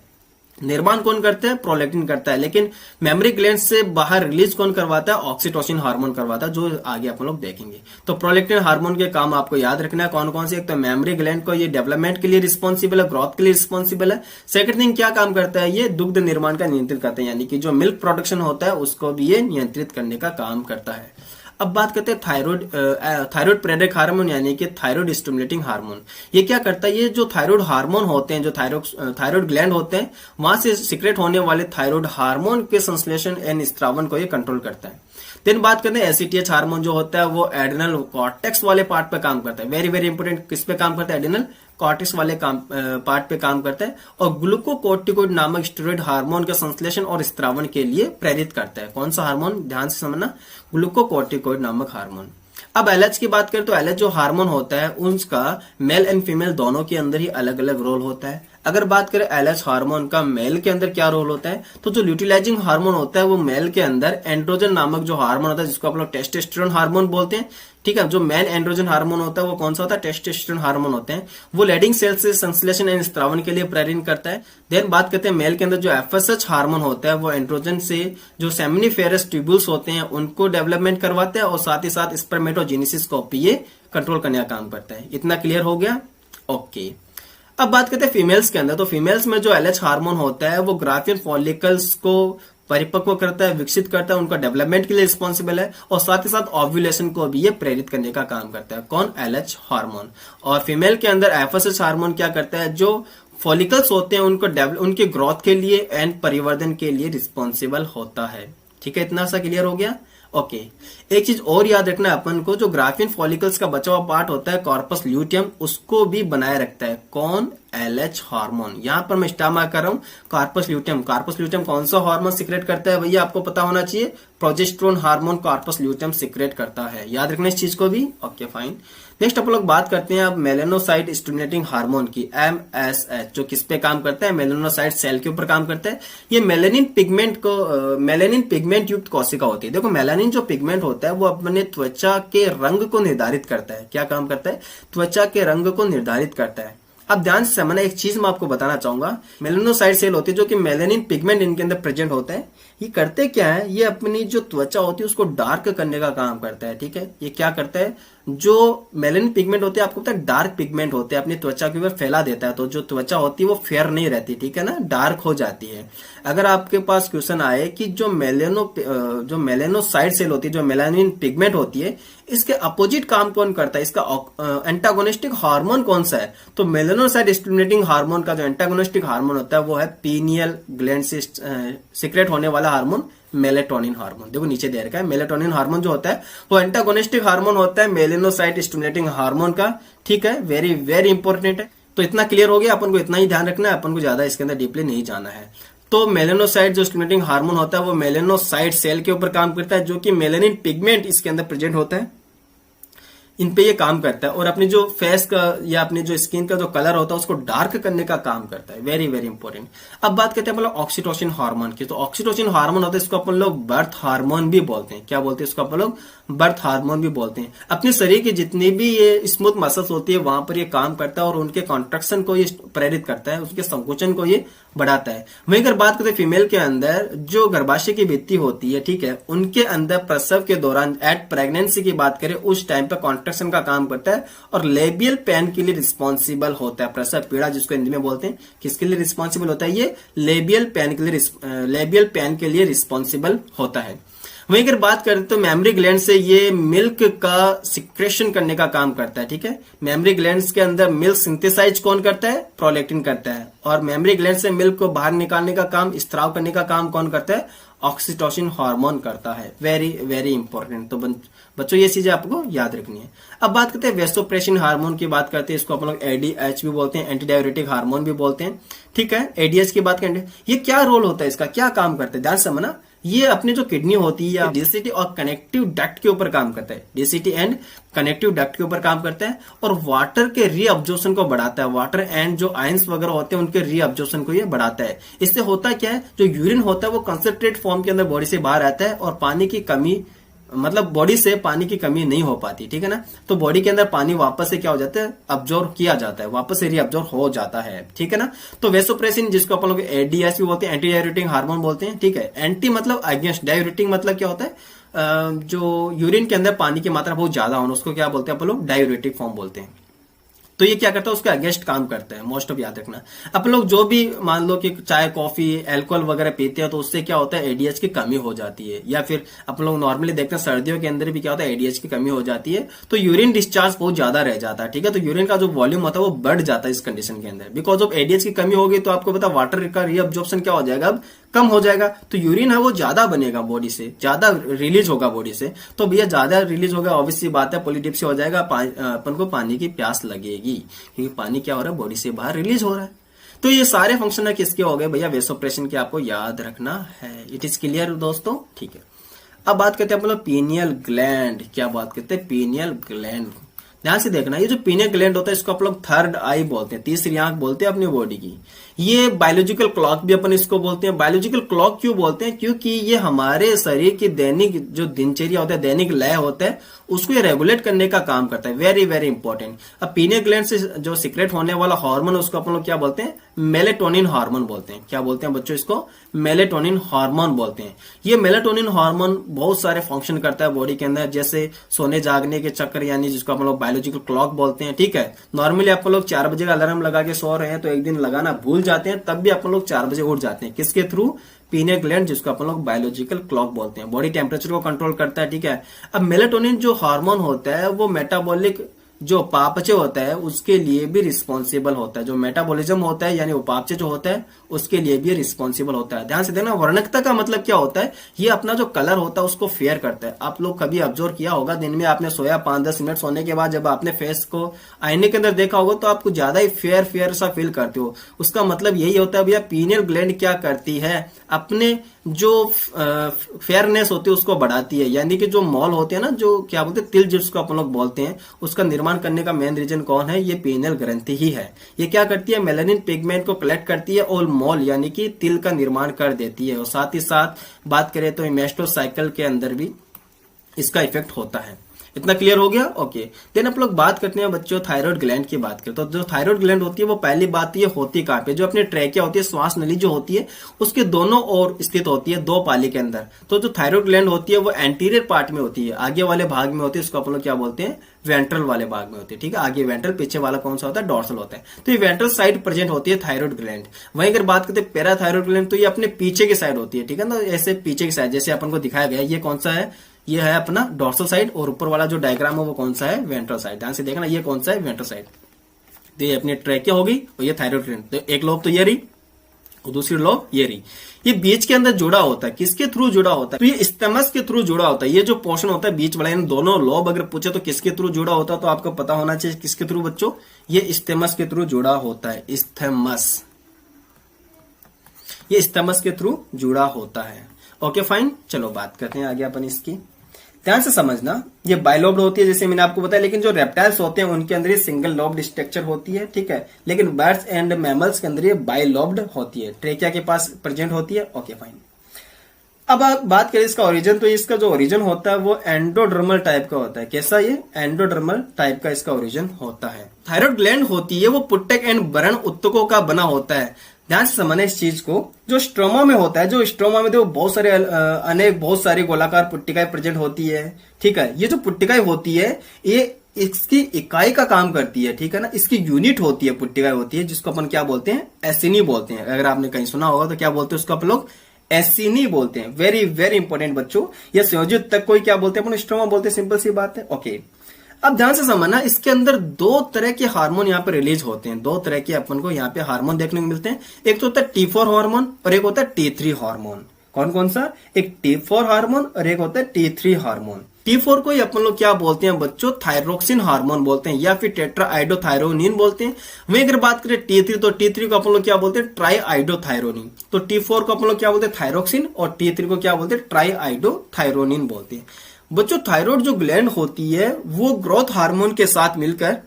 निर्माण कौन करता है, प्रोलैक्टिन करता है, लेकिन मेमोरी ग्लैंड से बाहर रिलीज कौन करवाता है, ऑक्सीटोसिन हार्मोन करवाता है, जो आगे अपन लोग देखेंगे। तो प्रोलैक्टिन हार्मोन के काम आपको याद रखना है कौन कौन से। एक तो मेमोरी ग्लैंड को ये डेवलपमेंट के लिए रिस्पॉन्सिबल है, ग्रोथ के लिए रिस्पॉन्सिबल है। सेकंड थिंग क्या काम करता है, ये दुग्ध निर्माण का नियंत्रित करता है, यानी कि जो मिल्क प्रोडक्शन होता है उसको भी ये नियंत्रित करने का काम करता है। अब बात करते हैं थायराइड प्रेरक हार्मोन यानी कि थायराइड स्टिमुलेटिंग हार्मोन। ये क्या करता है, ये जो थायराइड हार्मोन होते हैं, जो थायराइड ग्लैंड होते हैं, वहां से सिक्रेट होने वाले थायराइड हार्मोन के संश्लेषण एंड स्त्रावन को ये कंट्रोल करता है। देन बात करते हैं एसीटीएच हार्मोन जो होता है वो एड्रेनल कॉर्टेक्स वाले पार्ट पे काम करता है। वेरी वेरी इंपोर्टेंट, किस पे काम करता है, एड्रेनल कॉर्टेक्स वाले पार्ट पे काम करता है, और ग्लूकोकोर्टिकोइड नामक स्टेरॉइड हार्मोन का संश्लेषण और स्त्रावन के लिए प्रेरित करता है। कौन सा हार्मोन, ध्यान से समझना, ग्लूकोकोर्टिकोइड नामक हार्मोन। अब एलएच की बात करें तो एलएच जो हार्मोन होता है उसका मेल एंड फीमेल दोनों के अंदर ही अलग अलग रोल होता है। अगर बात करें एलएच हार्मोन का मेल के अंदर क्या रोल होता है, तो जो ल्यूटिलाइजिंग हार्मोन होता है वो मेल के अंदर एंड्रोजन नामक जो हार्मोन होता है जिसको आप लोग टेस्टोस्टेरोन हार्मोन बोलते हैं, ठीक है। जो मेन एंड्रोजन हार्मोन होता है वो कौन सा होता है, टेस्टोस्टेरोन हार्मोन होते हैं। वो लेडिंग सेल से संश्लेषण एंड स्त्रावन के लिए प्रेरित करता है। देन बात करते हैं मेल के अंदर जो एफएसएच हार्मोन होता है वो एंड्रोजन से जो सेमिनिफेरस ट्यूब्यूल्स होते हैं उनको डेवलपमेंट करवाता है, और साथ ही साथ स्पर्मेटोजेनेसिस को भी ये कंट्रोल करने का काम करता है। इतना क्लियर हो गया, ओके। अब बात करते हैं फीमेल्स के अंदर। तो फीमेल्स में जो एलएच हार्मोन होता है वो ग्राफियन फॉलिकल्स को परिपक्व करता है, विकसित करता है, उनका डेवलपमेंट के लिए रिस्पॉन्सिबल है, और साथ ही साथ ओव्यूलेशन को भी ये प्रेरित करने का काम करता है। कौन, एलएच हार्मोन। और फीमेल के अंदर एफएसएच हार्मोन क्या करता है, जो फॉलिकल्स होते हैं उनको उनके ग्रोथ के लिए एंड परिवर्धन के लिए रिस्पॉन्सिबल होता है। ठीक है, इतना सा क्लियर हो गया, ओके। एक चीज और याद रखना है अपन को, जो ग्राफियन फॉलिकल्स का बचा हुआ पार्ट होता है कॉर्पस ल्यूटियम, उसको भी बनाए रखता है। कौन, एलएच हार्मोन। यहां पर मैं स्टार मार्क कर रहा हूं कॉर्पस ल्यूटियम। कॉर्पस ल्यूटियम कौन सा हार्मोन सिक्रेट करता है भैया, आपको पता होना चाहिए, progesterone hormone corpus luteum secrete करता है। याद रखना इस चीज को भी, ओके फाइन। नेक्स्ट अपन लोग बात करते हैं अब मेलेनोसाइट स्टिमुलेटिंग हार्मोन की, एमएसएच, जो किस पे काम करता है, मेलेनोसाइट सेल के ऊपर काम करता है। ये मेलेनिन पिगमेंट युक्त कोशिका होती है। देखो मेलानिन जो पिगमेंट होता है वो अपने त्वचा के रंग को निर्धारित करता है। क्या काम करता है, त्वचा के रंग को निर्धारित करता है। अब ध्यान से समझना, एक चीज मैं आपको बताना चाहूंगा, मेलेनोसाइट सेल होती है जो कि मेलेनिन पिगमेंट इनके अंदर प्रेजेंट होता है। ये करते क्या है, ये अपनी जो त्वचा होती है उसको डार्क करने का काम करता है। ठीक है, ये क्या करता है, जो मेलेनिन पिगमेंट होते हैं आपको पता है डार्क पिगमेंट होते हैं, अपनी त्वचा के ऊपर फैला देता है, तो जो त्वचा होती है वो फेयर नहीं रहती, ठीक है ना, डार्क हो जाती है। अगर आपके पास क्वेश्चन आए कि जो मेलेनोसाइट सेल होती है, जो मेलानिन पिगमेंट होती है, इसके अपोजिट काम कौन करता है, इसका एंटागोनिस्टिक हार्मोन कौन सा है, तो मेलेनोसाइट स्टिमुलेटिंग हार्मोन का जो एंटागोनिस्टिक हार्मोन होता है वो है पीनियल ग्लैंड से सीक्रेट होने वाला हार्मोन मेलेटोनिन हार्मोन। देखो नीचे दे रखा है, मेलेटोनिन हार्मोन जो होता है वो एंटागोनिस्टिक हार्मोन होता है मेलेनोसाइट स्टिमुलेटिंग हार्मोन का। ठीक है, वेरी वेरी इंपॉर्टेंट है। तो इतना क्लियर हो गया, अपन को इतना ही ध्यान रखना है, अपन को ज्यादा इसके अंदर डीपली नहीं जाना है। तो मेलेनोसाइट जो स्टिमुलेटिंग हार्मोन होता है वो मेलेनोसाइट सेल के ऊपर काम करता है, जो कि मेलेनिन पिगमेंट इसके अंदर प्रेजेंट होता है, इन पे ये काम करता है, और अपनी जो फेस का या अपनी जो स्किन का जो कलर होता है उसको डार्क करने का काम करता है। Very very important. अब बात करते हैं मतलब ऑक्सीटोसिन हार्मोन की। तो ऑक्सीटोसिन हार्मोन होता है, इसको अपन लोग बर्थ हार्मोन भी बोलते हैं। क्या बोलते हैं इसको अपन लोग, बर्थ हार्मोन भी बोलते हैं। अपने शरीर की जितनी भी ये स्मूथ मसल्स होती है वहां पर ये काम करता है, और उनके कॉन्ट्रैक्शन को ये प्रेरित करता है, उसके संकुचन को ये बढ़ाता है। वहीं अगर बात करते हैं फीमेल के अंदर जो गर्भाशय की भित्ति होती है, ठीक है, उनके अंदर प्रसव के दौरान एट प्रेगनेंसी की बात करें उस टाइम पर प्रोटेक्शन का काम करता है और लेबियल पेन के लिए रिस्पॉन्सिबल होता है। प्रसव पीड़ा जिसको हिंदी में बोलते हैं, किसके लिए रिस्पॉन्सिबल होता है? ये लेबियल पेन के लिए रिस्पॉन्सिबल होता है। वहीं अगर बात करें तो मेमरी ग्लैंड से ये मिल्क का सिक्रेशन करने का काम करता है। ठीक है, मेमरी ग्लैंड्स के अंदर मिल्क सिंथेसाइज कौन करता है? प्रोलैक्टिन करता है। और मेमरी ग्लैंड से मिल्क को बाहर निकालने का काम, स्त्राव करने का काम कौन करता है? ऑक्सीटोसिन हार्मोन करता है। Very very important. तो बच्चों ये चीजें आपको याद रखनी है। अब बात करते हैं वेसोप्रेसिन हार्मोन की बात करते हैं। इसको अपन लोग एडीएच भी बोलते हैं, एंटी डाययूरेटिक हार्मोन भी बोलते हैं। ठीक है, एडीएच की बात करें, ये क्या रोल होता है इसका, क्या काम करता है? ध्यान से समझना। ये अपनी जो किडनी होती है या डीसीटी और कनेक्टिव डक्ट के ऊपर काम करता है। डीसीटी एंड कनेक्टिव डक्ट के ऊपर काम करता है और वाटर के रीअब्जॉर्प्शन को बढ़ाता है। वाटर एंड जो आयंस वगैरह होते हैं उनके रीअब्जॉर्प्शन को ये बढ़ाता है। इससे होता क्या है, जो यूरिन होता है वो कंसंट्रेट फॉर्म के अंदर बॉडी से बाहर आता है और पानी की कमी, मतलब बॉडी से पानी की कमी नहीं हो पाती। ठीक है ना, तो बॉडी के अंदर पानी वापस से क्या हो जाता है? अब्जॉर्ब किया जाता है, वापस से रीअब्जॉर्ब हो जाता है। ठीक है ना, तो वेसोप्रेसिन जिसको अपन लोग एडीएस भी बोलते हैं, एंटी डाययूरेटिक हार्मोन बोलते हैं। ठीक है, एंटी मतलब अगेंस्ट, डाययूरेटिक मतलब क्या होता है? जो यूरिन के अंदर पानी की मात्रा बहुत ज्यादा होना, उसको क्या बोलते हैं अपन लोग? डाययूरेटिक फॉर्म बोलते हैं। तो ये क्या करता है? उसके अगेंस्ट काम करता है। मोस्ट ऑफ याद रखना, अपन लोग जो भी मान लो कि चाय कॉफी अल्कोहल वगैरह पीते हैं तो उससे क्या होता है? एडीएच की कमी हो जाती है। या फिर अपन लोग नॉर्मली देखते हैं सर्दियों के अंदर भी क्या होता है? एडीएच की कमी हो जाती है, तो यूरिन डिस्चार्ज बहुत ज्यादा रह जाता है। ठीक है, तो यूरिन का जो वॉल्यूम होता है वो बढ़ जाता है इस कंडीशन के अंदर। बिकॉज ऑफ एडीएच की कमी होगी तो आपको पता वाटर का रीअब्जॉर्प्शन क्या हो जाएगा? अब कम हो जाएगा, तो यूरिन है वो ज्यादा बनेगा, बॉडी से ज्यादा रिलीज होगा बॉडी से। तो भैया ज्यादा रिलीज होगा, ऑब्वियसली बात है पॉलीडिप्सी हो जाएगा, अपन को पानी की प्यास लगेगी, क्योंकि पानी क्या हो रहा है? बॉडी से बाहर रिलीज हो रहा है। तो ये सारे फंक्शन है किसके हो गए भैया? वेसोप्रेसिन के आपको याद रखना है। इट इज क्लियर दोस्तों? ठीक है, अब बात करते हैं अपन लोग पीनियल ग्लैंड। क्या बात करते हैं? Pineal gland. ध्यान से देखना, ये जो पीनियल ग्लैंड होता है इसको आप लोग थर्ड आई बोलते हैं, तीसरी आंख बोलते हैं अपनी बॉडी की। ये बायोलॉजिकल क्लॉक भी अपन इसको बोलते हैं। बायोलॉजिकल क्लॉक क्यों बोलते हैं? क्योंकि ये हमारे शरीर की दैनिक जो दिनचर्या होता है, दैनिक लय होता है, उसको ये रेगुलेट करने का काम करता है। Very very important. अब पीनियल ग्लैंड से जो सीक्रेट होने वाला हार्मोन उसको अपन लोग क्या बोलते हैं? मेलेटोनिन हार्मोन बोलते हैं। क्या बोलते हैं बच्चों? इसको मेलेटोनिन हार्मोन बोलते हैं। ये मेलेटोनिन हार्मोन बहुत सारे फंक्शन करता है बॉडी के अंदर, जैसे सोने जागने के चक्कर, यानी जिसको अपन लोग बायोलॉजिकल क्लॉक बोलते हैं। ठीक है, नॉर्मली अपन लोग 4 बजे का अलार्म लगा के सो रहे हैं तो एक दिन लगाना भूल जाते हैं, तब भी अपन लोग 4 बजे उठ जाते हैं। किसके थ्रू? पीनियल ग्लैंड, जिसको अपन लोग बायोलॉजिकल क्लॉक बोलते हैं। बॉडी टेम्परेचर को कंट्रोल करता है। ठीक है, अब मेलेटोनिन जो हार्मोन होता है वो मेटाबॉलिक जो उपापचय होता है उसके लिए भी रिस्पॉन्सिबल होता है। जो मेटाबॉलिज्म होता है यानी उपापचय जो होता है उसके लिए भी रिस्पॉन्सिबल होता है। ध्यान से देखना, वर्णकता का मतलब क्या होता है? ये अपना जो कलर होता है उसको फेयर करता है। आप लोग कभी ऑब्जर्व किया होगा, दिन में आपने सोया 5-10 मिनट सोने के बाद जब आपने फेस को आईने के अंदर देखा होगा तो आपको ज्यादा ही फेयर फेयर सा फील करते हो। उसका मतलब यही होता है भैया, पीनियल ग्लैंड क्या करती है? अपने जो फेयरनेस होती है उसको बढ़ाती है। यानी कि जो मॉल होते हैं ना, जो क्या बोलते हैं, तिल जिसको अपन लोग बोलते हैं, उसका निर्माण करने का मेन रीजन कौन है? ये पीनियल ग्रंथि ही है। ये क्या करती है? मेलानिन पिगमेंट को कलेक्ट करती है और मॉल यानी कि तिल का निर्माण कर देती है। और साथ ही साथ बात करें तो मेस्टोसाइकिल के अंदर भी इसका इफेक्ट होता है। इतना क्लियर हो गया? ओके, देन आप लोग बात करते हैं बच्चों थायराइड ग्लैंड की बात करें तो जो थायराइड ग्लैंड होती है वो पहली बात ये होती है कहां पे? जो अपनी ट्रैकिया होती है, श्वास नली जो होती है उसके दोनों ओर स्थित होती है, 2 पाली के अंदर। तो जो थायराइड ग्लैंड होती है वो एंटीरियर पार्ट में होती है, आगे वाले भाग में होती है। उसको अपन लोग क्या बोलते हैं? वेंट्रल वाले भाग में होती है। ठीक है, आगे वेंट्रल, पीछे वाला कौन सा होता है? डॉर्सल होता है। तो ये वेंट्रल साइड प्रेजेंट होती है थायराइड ग्लैंड। वहीं अगर बात करते हैं पैराथायराइड ग्लैंड तो ये अपने पीछे की साइड होती है। ठीक है ना, ऐसे पीछे की साइड जैसे अपन को दिखाया गया। ये कौन सा है? ये है अपना डॉर्सल साइड, और ऊपर वाला जो डायग्राम है वो कौन सा है? Ventral side. ध्यान से देखना, ये कौन सा है? Ventral side. तो ये अपनी ट्रैकिया होगी और ये थायराइड ग्लैंड। तो एक लोब तो ये रही और दूसरी लोब ये रही। ये बीच के अंदर जुड़ा होता है। किसके थ्रू जुड़ा होता है? तो ये स्टेमस के थ्रू जुड़ा होता है। ये जो पोर्शन होता है बीच वाला, इन दोनों लोब अगर पूछे तो किसके थ्रू जुड़ा होता है, तो आपको पता होना चाहिए किसके थ्रू बच्चों? ये स्टेमस के थ्रू जुड़ा होता है। स्टेमस, ये स्टेमस के थ्रू जुड़ा होता है। ओके फाइन, चलो बात करते हैं आगे अपन इसकी। ध्यान से समझना, ये बाइलोब्ड होती है जैसे मैंने आपको बताया, लेकिन जो रेप्टाइल्स होते हैं उनके अंदर ये सिंगल लोब्ड स्ट्रक्चर होती है। ठीक है, लेकिन बर्ड्स एंड मैमल्स के अंदर ये बाइलोब्ड होती है, ट्रेकिया के पास प्रेजेंट होती है। ओके फाइन, अब आप बात करें इसका ओरिजिन, तो इसका जो ओरिजिन होता है वो एंडोडर्मल टाइप का होता है। कैसा? ये एंडोडर्मल टाइप का इसका ओरिजिन होता है। थायराइड ग्लैंड होती है वो पुट्टक एंड बरण उत्तकों का बना होता है। ध्यान से समझना इस चीज को। जो स्ट्रोमा में होता है, जो स्ट्रोमा में देखो बहुत सारी गोलाकार पुट्टिकाएं प्रेजेंट होती है। ठीक है, ये जो पुट्टिकाएं होती है ये इसकी इकाई का काम करती है, ठीक है ना, इसकी यूनिट होती है, पुट्टिका होती है, जिसको अपन क्या बोलते हैं, एसिनी बोलते हैं। अगर आपने कहीं सुना होगा तो क्या बोलते हैं उसको आप लोग, एसिनी बोलते हैं। वेरी वेरी इंपॉर्टेंट बच्चों, या संयोजित तक कोई क्या बोलते हैं, अपन स्ट्रोमा बोलते हैं, सिंपल सी बात है। ओके, अब ध्यान से समझना, इसके अंदर दो तरह के हार्मोन यहाँ पे रिलीज होते हैं, दो तरह के अपन को यहाँ पे हार्मोन देखने को मिलते हैं। एक तो होता है T4 हार्मोन और एक होता है T3 हार्मोन। कौन कौन सा, एक T4 हार्मोन और एक होता है T3 हार्मोन। T4 को ही अपन लोग क्या बोलते हैं बच्चों, थायरोक्सिन हार्मोन बोलते हैं या फिर टेट्राआइडोथायरोनिन बोलते हैं। वहीं अगर बात करें T3, तो T3 को अपन लोग क्या बोलते हैं, ट्राईआइडोथायरोनिन। तो T4 को अपन लोग क्या बोलते हैं, थायरोक्सिन, और T3 को क्या बोलते हैं, ट्राईआइडोथायरोनिन बोलते हैं। बच्चों थायराइड जो ग्लैंड होती है वो ग्रोथ हार्मोन के साथ मिलकर,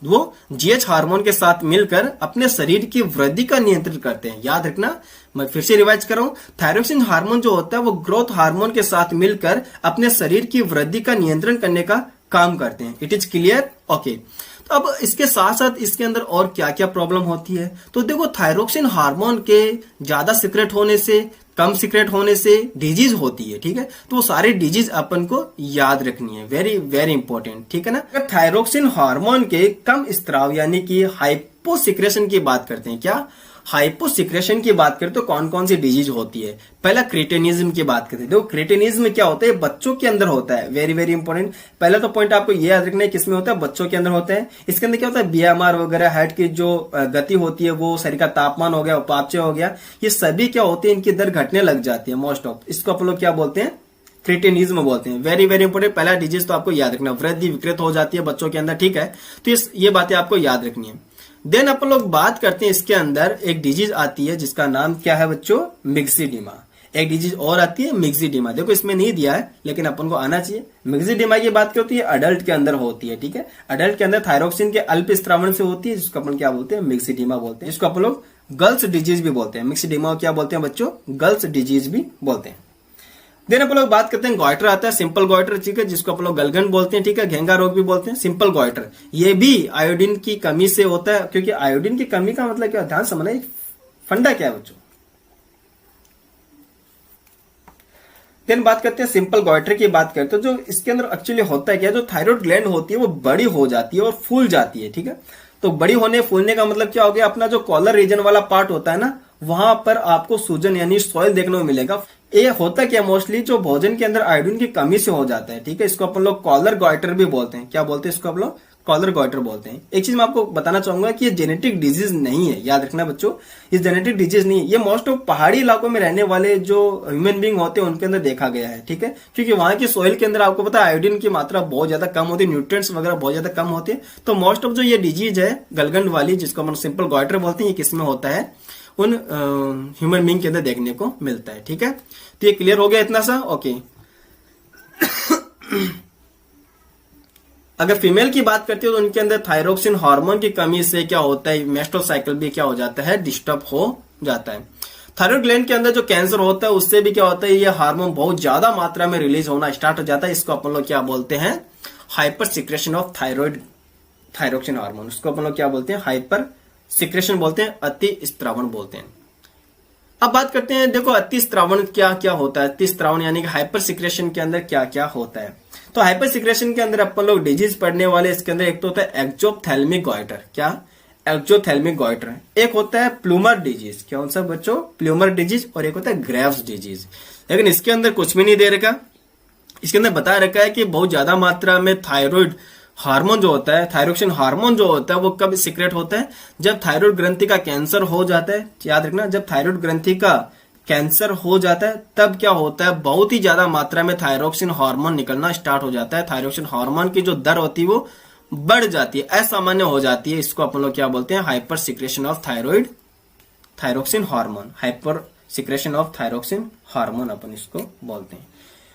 वो जीएच हार्मोन के साथ मिलकर अपने शरीर की वृद्धि का नियंत्रण करते हैं। याद रखना, मैं फिर से रिवाइज कर रहा हूं, थायरोक्सिन हार्मोन जो होता है वो ग्रोथ हार्मोन के साथ मिलकर अपने शरीर की वृद्धि का नियंत्रण करने का काम करते हैं। It is clear? ओके, तो अब इसके साथ साथ इसके अंदर और क्या क्या प्रॉब्लम होती है, तो देखो थायरोक्सिन हार्मोन के ज्यादा सीक्रेट होने से, कम सीक्रेट होने से डिजीज होती है, ठीक है। तो वो सारी डिजीज अपन को याद रखनी है, वेरी वेरी इंपॉर्टेंट, ठीक है ना। अगर थायरोक्सिन हार्मोन के कम स्त्राव यानी कि हाइपोसिक्रेशन की बात करते हैं, क्या हाइपोसिक्रेशन की बात करें तो कौन कौन सी डिजीज होती है। पहला क्रेटिनिज्म की बात करते हैं। देखो क्रेटिनिज्म क्या होता है, बच्चों के अंदर होता है, वेरी वेरी इंपॉर्टेंट। पहला तो पॉइंट आपको ये याद रखना है, किसमें होता है, बच्चों के अंदर होता है। इसके अंदर क्या होता है, बीएमआर वगैरह, हार्ट की जो गति होती है, वो शरीर का तापमान हो गया, उपापचय हो गया, ये सभी क्या होते हैं, इनकी दर घटने लग जाती है मोस्ट ऑफ। इसको अपन लोग क्या बोलते हैं, क्रेटिनिज्म बोलते हैं। वेरी वेरी इंपॉर्टेंट, पहला डिजीज तो आपको याद रखना, वृद्धि विकृत हो जाती है बच्चों के अंदर, ठीक है। तो ये बातें आपको याद रखनी है। देन अपन लोग बात करते हैं, इसके अंदर एक डिजीज आती है जिसका नाम क्या है बच्चों, मिक्सिडीमा। एक डिजीज और आती है मिक्सिडीमा, देखो इसमें नहीं दिया है लेकिन अपन को आना चाहिए। मिक्सिडीमा की बात करते हैं, अडल्ट के अंदर होती है, ठीक है। अडल्ट के अंदर थायरोक्सिन के अल्प स्त्रावण से होती है, जिसको अपन क्या बोलते हैं, मिक्सिडीमा बोलते हैं। इसको अपन लोग गर्ल्स डिजीज भी बोलते हैं। मिक्सिडीमा क्या बोलते हैं बच्चों, गर्ल्स डिजीज भी बोलते हैं। देन अपन लोग बात करते हैं, गॉइटर आता है, सिंपल गॉइटर, ठीक है, जिसको अपन लोग गलगंड बोलते हैं, ठीक है, घेंगा रोग भी बोलते हैं। सिंपल गॉइटर ये भी आयोडीन की कमी से होता है, क्योंकि आयोडीन की कमी का मतलब क्या, ध्यान समझना, फंडा क्या है बच्चों। देन बात करते हैं सिंपल गॉइटर की बात करते हैं, जो इसके अंदर एक्चुअली होता है क्या, जो थायराइड ग्लैंड होती है वो बड़ी हो जाती है और फूल जाती है, ठीक है। तो बड़ी होने फूलने का मतलब क्या हो गया, अपना जो कॉलर रीजन वाला पार्ट होता है ना, वहां पर आपको सूजन यानी सॉइल देखने को मिलेगा। ये होता क्या, मोस्टली जो भोजन के अंदर आयोडीन की कमी से हो जाता है, ठीक है। इसको अपन लोग कॉलर गॉइटर भी बोलते हैं। क्या बोलते हैं इसको आप लोग, कॉलर गॉइटर बोलते हैं। एक चीज मैं आपको बताना चाहूंगा कि ये जेनेटिक डिजीज नहीं है, याद रखना बच्चों, ये जेनेटिक डिजीज नहीं है। ये मोस्ट ऑफ पहाड़ी इलाकों में रहने वाले जो ह्यूमन बींग होते हैं उनके अंदर देखा गया है, ठीक है। क्योंकि वहां की सोइल के अंदर आपको पता है आयोडीन की मात्रा बहुत ज्यादा कम होती है, न्यूट्रिएंट्स वगैरह बहुत ज्यादा कम होते हैं। तो मोस्ट ऑफ जो ये डिजीज है गलगंड वाली, जिसको हम सिंपल गॉइटर बोलते हैं, ये किसमें होता है, उन ह्यूमन बींग के अंदर देखने को मिलता है, ठीक है। तो ये क्लियर हो गया इतना सा, ओके। अगर फीमेल की बात करते हो तो उनके अंदर थायरोक्सिन हार्मोन की कमी से क्या होता है, मेस्ट्रुअल साइकिल भी क्या हो जाता है, डिस्टर्ब हो जाता है। थायराइड ग्लैंड के अंदर जो कैंसर होता है उससे भी क्या होता है, ये हार्मोन बहुत ज्यादा मात्रा में रिलीज होना स्टार्ट हो जाता है। इसको अपन लोग क्या बोलते हैं, hyper secretion of thyroxine hormone. उसको अपन लोग क्या बोलते हैं, हाइपर सिक्रेशन बोलते हैं, अति स्त्रावण बोलते हैं। अब बात करते हैं, देखो अति स्त्रावण क्या क्या होता है। अति स्त्रावण यानी कि हाइपर सिक्रेशन के अंदर क्या क्या होता है। तो हाइपर सिक्रेशन के अंदर अपन लोग डिजीज पढ़ने वाले, इसके अंदर एक तो होता है एक्सोप्थेल्मिक गॉइटर। क्या, एक्सोप्थेल्मिक गॉइटर। एक होता है प्लूमर डिजीज। कौन सा बच्चों, प्लूमर डिजीज। और एक होता है ग्रेव्स डिजीज। लेकिन इसके अंदर कुछ भी नहीं दे रखा, इसके अंदर बता रखा है कि बहुत ज्यादा मात्रा में थायराइड हार्मोन जो होता है, थायरोक्सिन हार्मोन जो होता है, वो कब सीक्रेट होता है, जब थायराइड ग्रंथि का कैंसर हो जाता है। याद रखना, जब थायराइड ग्रंथि का कैंसर हो जाता है तब क्या होता है, बहुत ही ज्यादा मात्रा में थायरोक्सिन हार्मोन निकलना स्टार्ट हो जाता है। थायरोक्सिन हार्मोन की जो दर होती है वो बढ़ जाती है, असामान्य हो जाती है। इसको अपन लोग क्या बोलते हैं, hyper secretion of thyroxine hormone. Hyper secretion of thyroxine hormone अपन इसको बोलते हैं।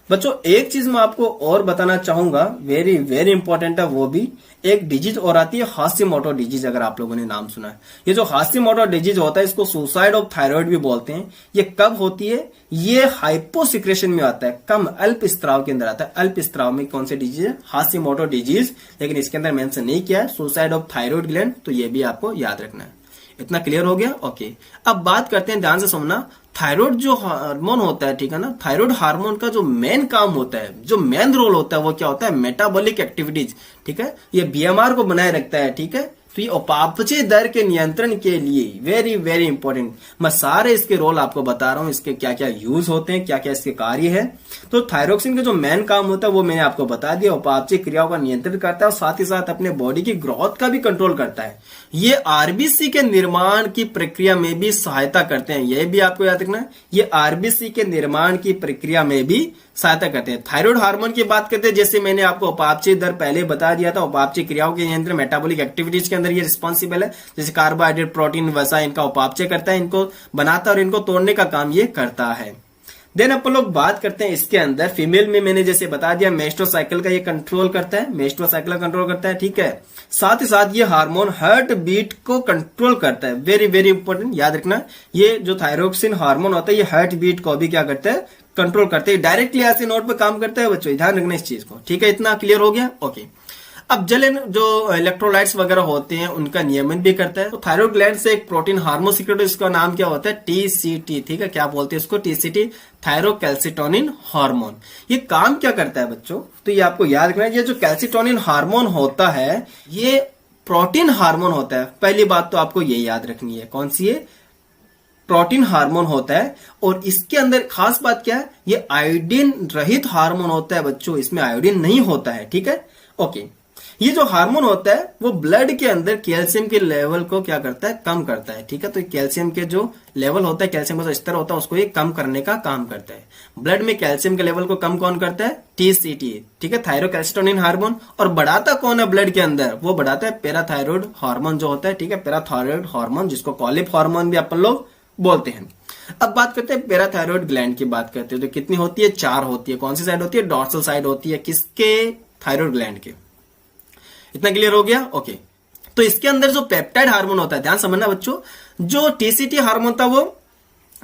बच्चों एक चीज मैं आपको और बताना चाहूंगा, वेरी वेरी इंपॉर्टेंट है, वो भी एक डिजीज और आती है, हाशिमोटो डिजीज। अगर आप लोगों ने नाम सुना है, ये जो हाशिमोटो डिजीज होता है, इसको सुसाइड ऑफ थायराइड भी बोलते हैं। ये कब होती है, ये हाइपोसिक्रेशन में आता है, कम अल्प स्त्राव के अंदर आता है। अल्प स्त्राव में कौन सी डिजीज है, हाशिमोटो डिजीज। लेकिन इसके अंदर मेंशन नहीं किया है सुसाइड ऑफ थायराइड ग्लैंड, तो ये भी आपको याद रखना है। इतना क्लियर हो गया, ओके। अब बात करते हैं, ध्यान से सुनना, थायराइड जो हार्मोन होता है, ठीक है ना, थायराइड हार्मोन का जो मेन काम होता है, जो मेन रोल होता है, वो क्या होता है, मेटाबॉलिक एक्टिविटीज, ठीक है, ये बीएमआर को बनाए रखता है, ठीक है। तो ये उपापचय दर के नियंत्रण के लिए वेरी वेरी इंपॉर्टेंट, मैं सारे इसके रोल आपको बता रहा हूं, इसके क्या क्या यूज होते हैं, क्या क्या इसके कार्य है। तो थायरोक्सिन का जो मेन काम होता है वो मैंने आपको बता दिया, उपापचय क्रियाओं का नियंत्रित करता है और साथ ही साथ अपने बॉडी की ग्रोथ का भी कंट्रोल करता है। ये आरबीसी के निर्माण की प्रक्रिया में भी सहायता करते हैं, यह भी आपको याद रखना है, ये आरबीसी के निर्माण की प्रक्रिया में भी सहायता करते हैं। थायराइड हार्मोन की बात करते हैं, जैसे मैंने आपको उपापचय दर पहले बता दिया था, उपापचय क्रियाओं के नियंत्रण मेटाबॉलिक एक्टिविटीज के अंदर ये रिस्पॉन्सिबल है, जैसे कार्बोहाइड्रेट, प्रोटीन, वसा, इनका उपापचय करता है, इनको बनाता है और इनको तोड़ने का काम ये करता है। देन अपन लोग बात करते हैं इसके अंदर फीमेल में, मैंने जैसे बता दिया मेस्ट्रोसाइकिल का ये कंट्रोल करता है, मेस्ट्रोसाइकिल का कंट्रोल करता है, ठीक है। साथ ही साथ ये हार्मोन हार्ट बीट को कंट्रोल करता है, वेरी वेरी इंपॉर्टेंट, याद रखना, ये जो थायरोक्सिन हार्मोन होता है ये हार्ट बीट को भी क्या करता है, कंट्रोल करते हैं, डायरेक्टली ऐसे नोट पे काम करता है बच्चों, ध्यान रखना इस चीज को, ठीक है। इतना क्लियर हो गया, ओके। अब जलन जो इलेक्ट्रोलाइट्स वगैरह होते हैं उनका नियमन भी करता है। तो थायराइड ग्लैंड से एक प्रोटीन हार्मोन सीक्रेट, इसका नाम क्या होता है, टीसीटी, ठीक है, क्या बोलते हैं इसको, टीसीटी, थायरोकैल्सिटोनिन हार्मोन। ये काम क्या करता है बच्चों, तो ये आपको याद रखना है, ये जो कैल्सिटोनिन हार्मोन होता है ये प्रोटीन हार्मोन होता है। पहली बात तो आपको ये याद रखनी है, कौन सी है, प्रोटीन हार्मोन होता है। और इसके अंदर खास बात क्या है, ये आयोडीन रहित हार्मोन होता है बच्चों, इसमें आयोडीन नहीं होता है, ठीक है, ओके। ये जो हार्मोन होता है वो ब्लड के अंदर कैल्शियम के लेवल को क्या करता है, कम करता है, ठीक है। तो कैल्शियम के जो लेवल होता है, कैल्शियम का स्तर होता है, उसको ये कम करने का काम करता है। ब्लड में कैल्शियम के लेवल को कम कौन करता है, टीसीटी, ठीक है, थायरोकैल्सिटोनिन हार्मोन। और बढ़ाता कौन है ब्लड के अंदर, वो बढ़ाता है पैराथायरॉयड हार्मोन जो होता है, ठीक है, पैराथायरॉयड हार्मोन, जिसको कॉलिप हार्मोन भी अपन लोग बोलते हैं। अब बात करते हैं पैराथायरॉयड ग्लैंड की बात करते हैं, तो कितनी होती है, 4 होती है। कौन सी साइड होती है, डॉर्सल साइड होती है, किसके, थायरॉयड ग्लैंड के। इतना क्लियर हो गया, ओके। तो इसके अंदर जो पेप्टाइड हार्मोन होता है, ध्यान समझना बच्चों, जो टीसीटी हार्मोन था वो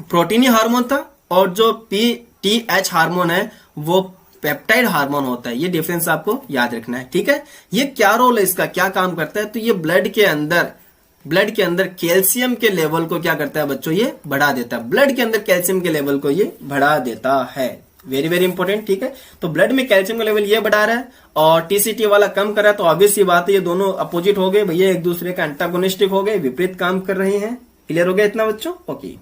प्रोटीनी हार्मोन था, और जो पीटीएच हार्मोन है वो पेप्टाइड हार्मोन होता है। ये डिफरेंस आपको याद रखना है, ठीक है। ये क्या रोल है इसका, क्या काम करता है, तो ये ब्लड के अंदर कैल्शियम के लेवल को क्या करता है बच्चों, ये बढ़ा देता है। ब्लड के अंदर कैल्शियम के लेवल को ये बढ़ा देता है, वेरी वेरी इंपॉर्टेंट, ठीक है। तो ब्लड में कैल्शियम का लेवल ये बढ़ा रहा है और टीसीटी वाला कम कर रहा है, तो ऑब्वियस सी बात है ये दोनों अपोजिट हो गए भैया, एक दूसरे का एंटागोनिस्टिक हो गए, विपरीत काम कर रहे हैं। क्लियर हो गया इतना बच्चों, ओके।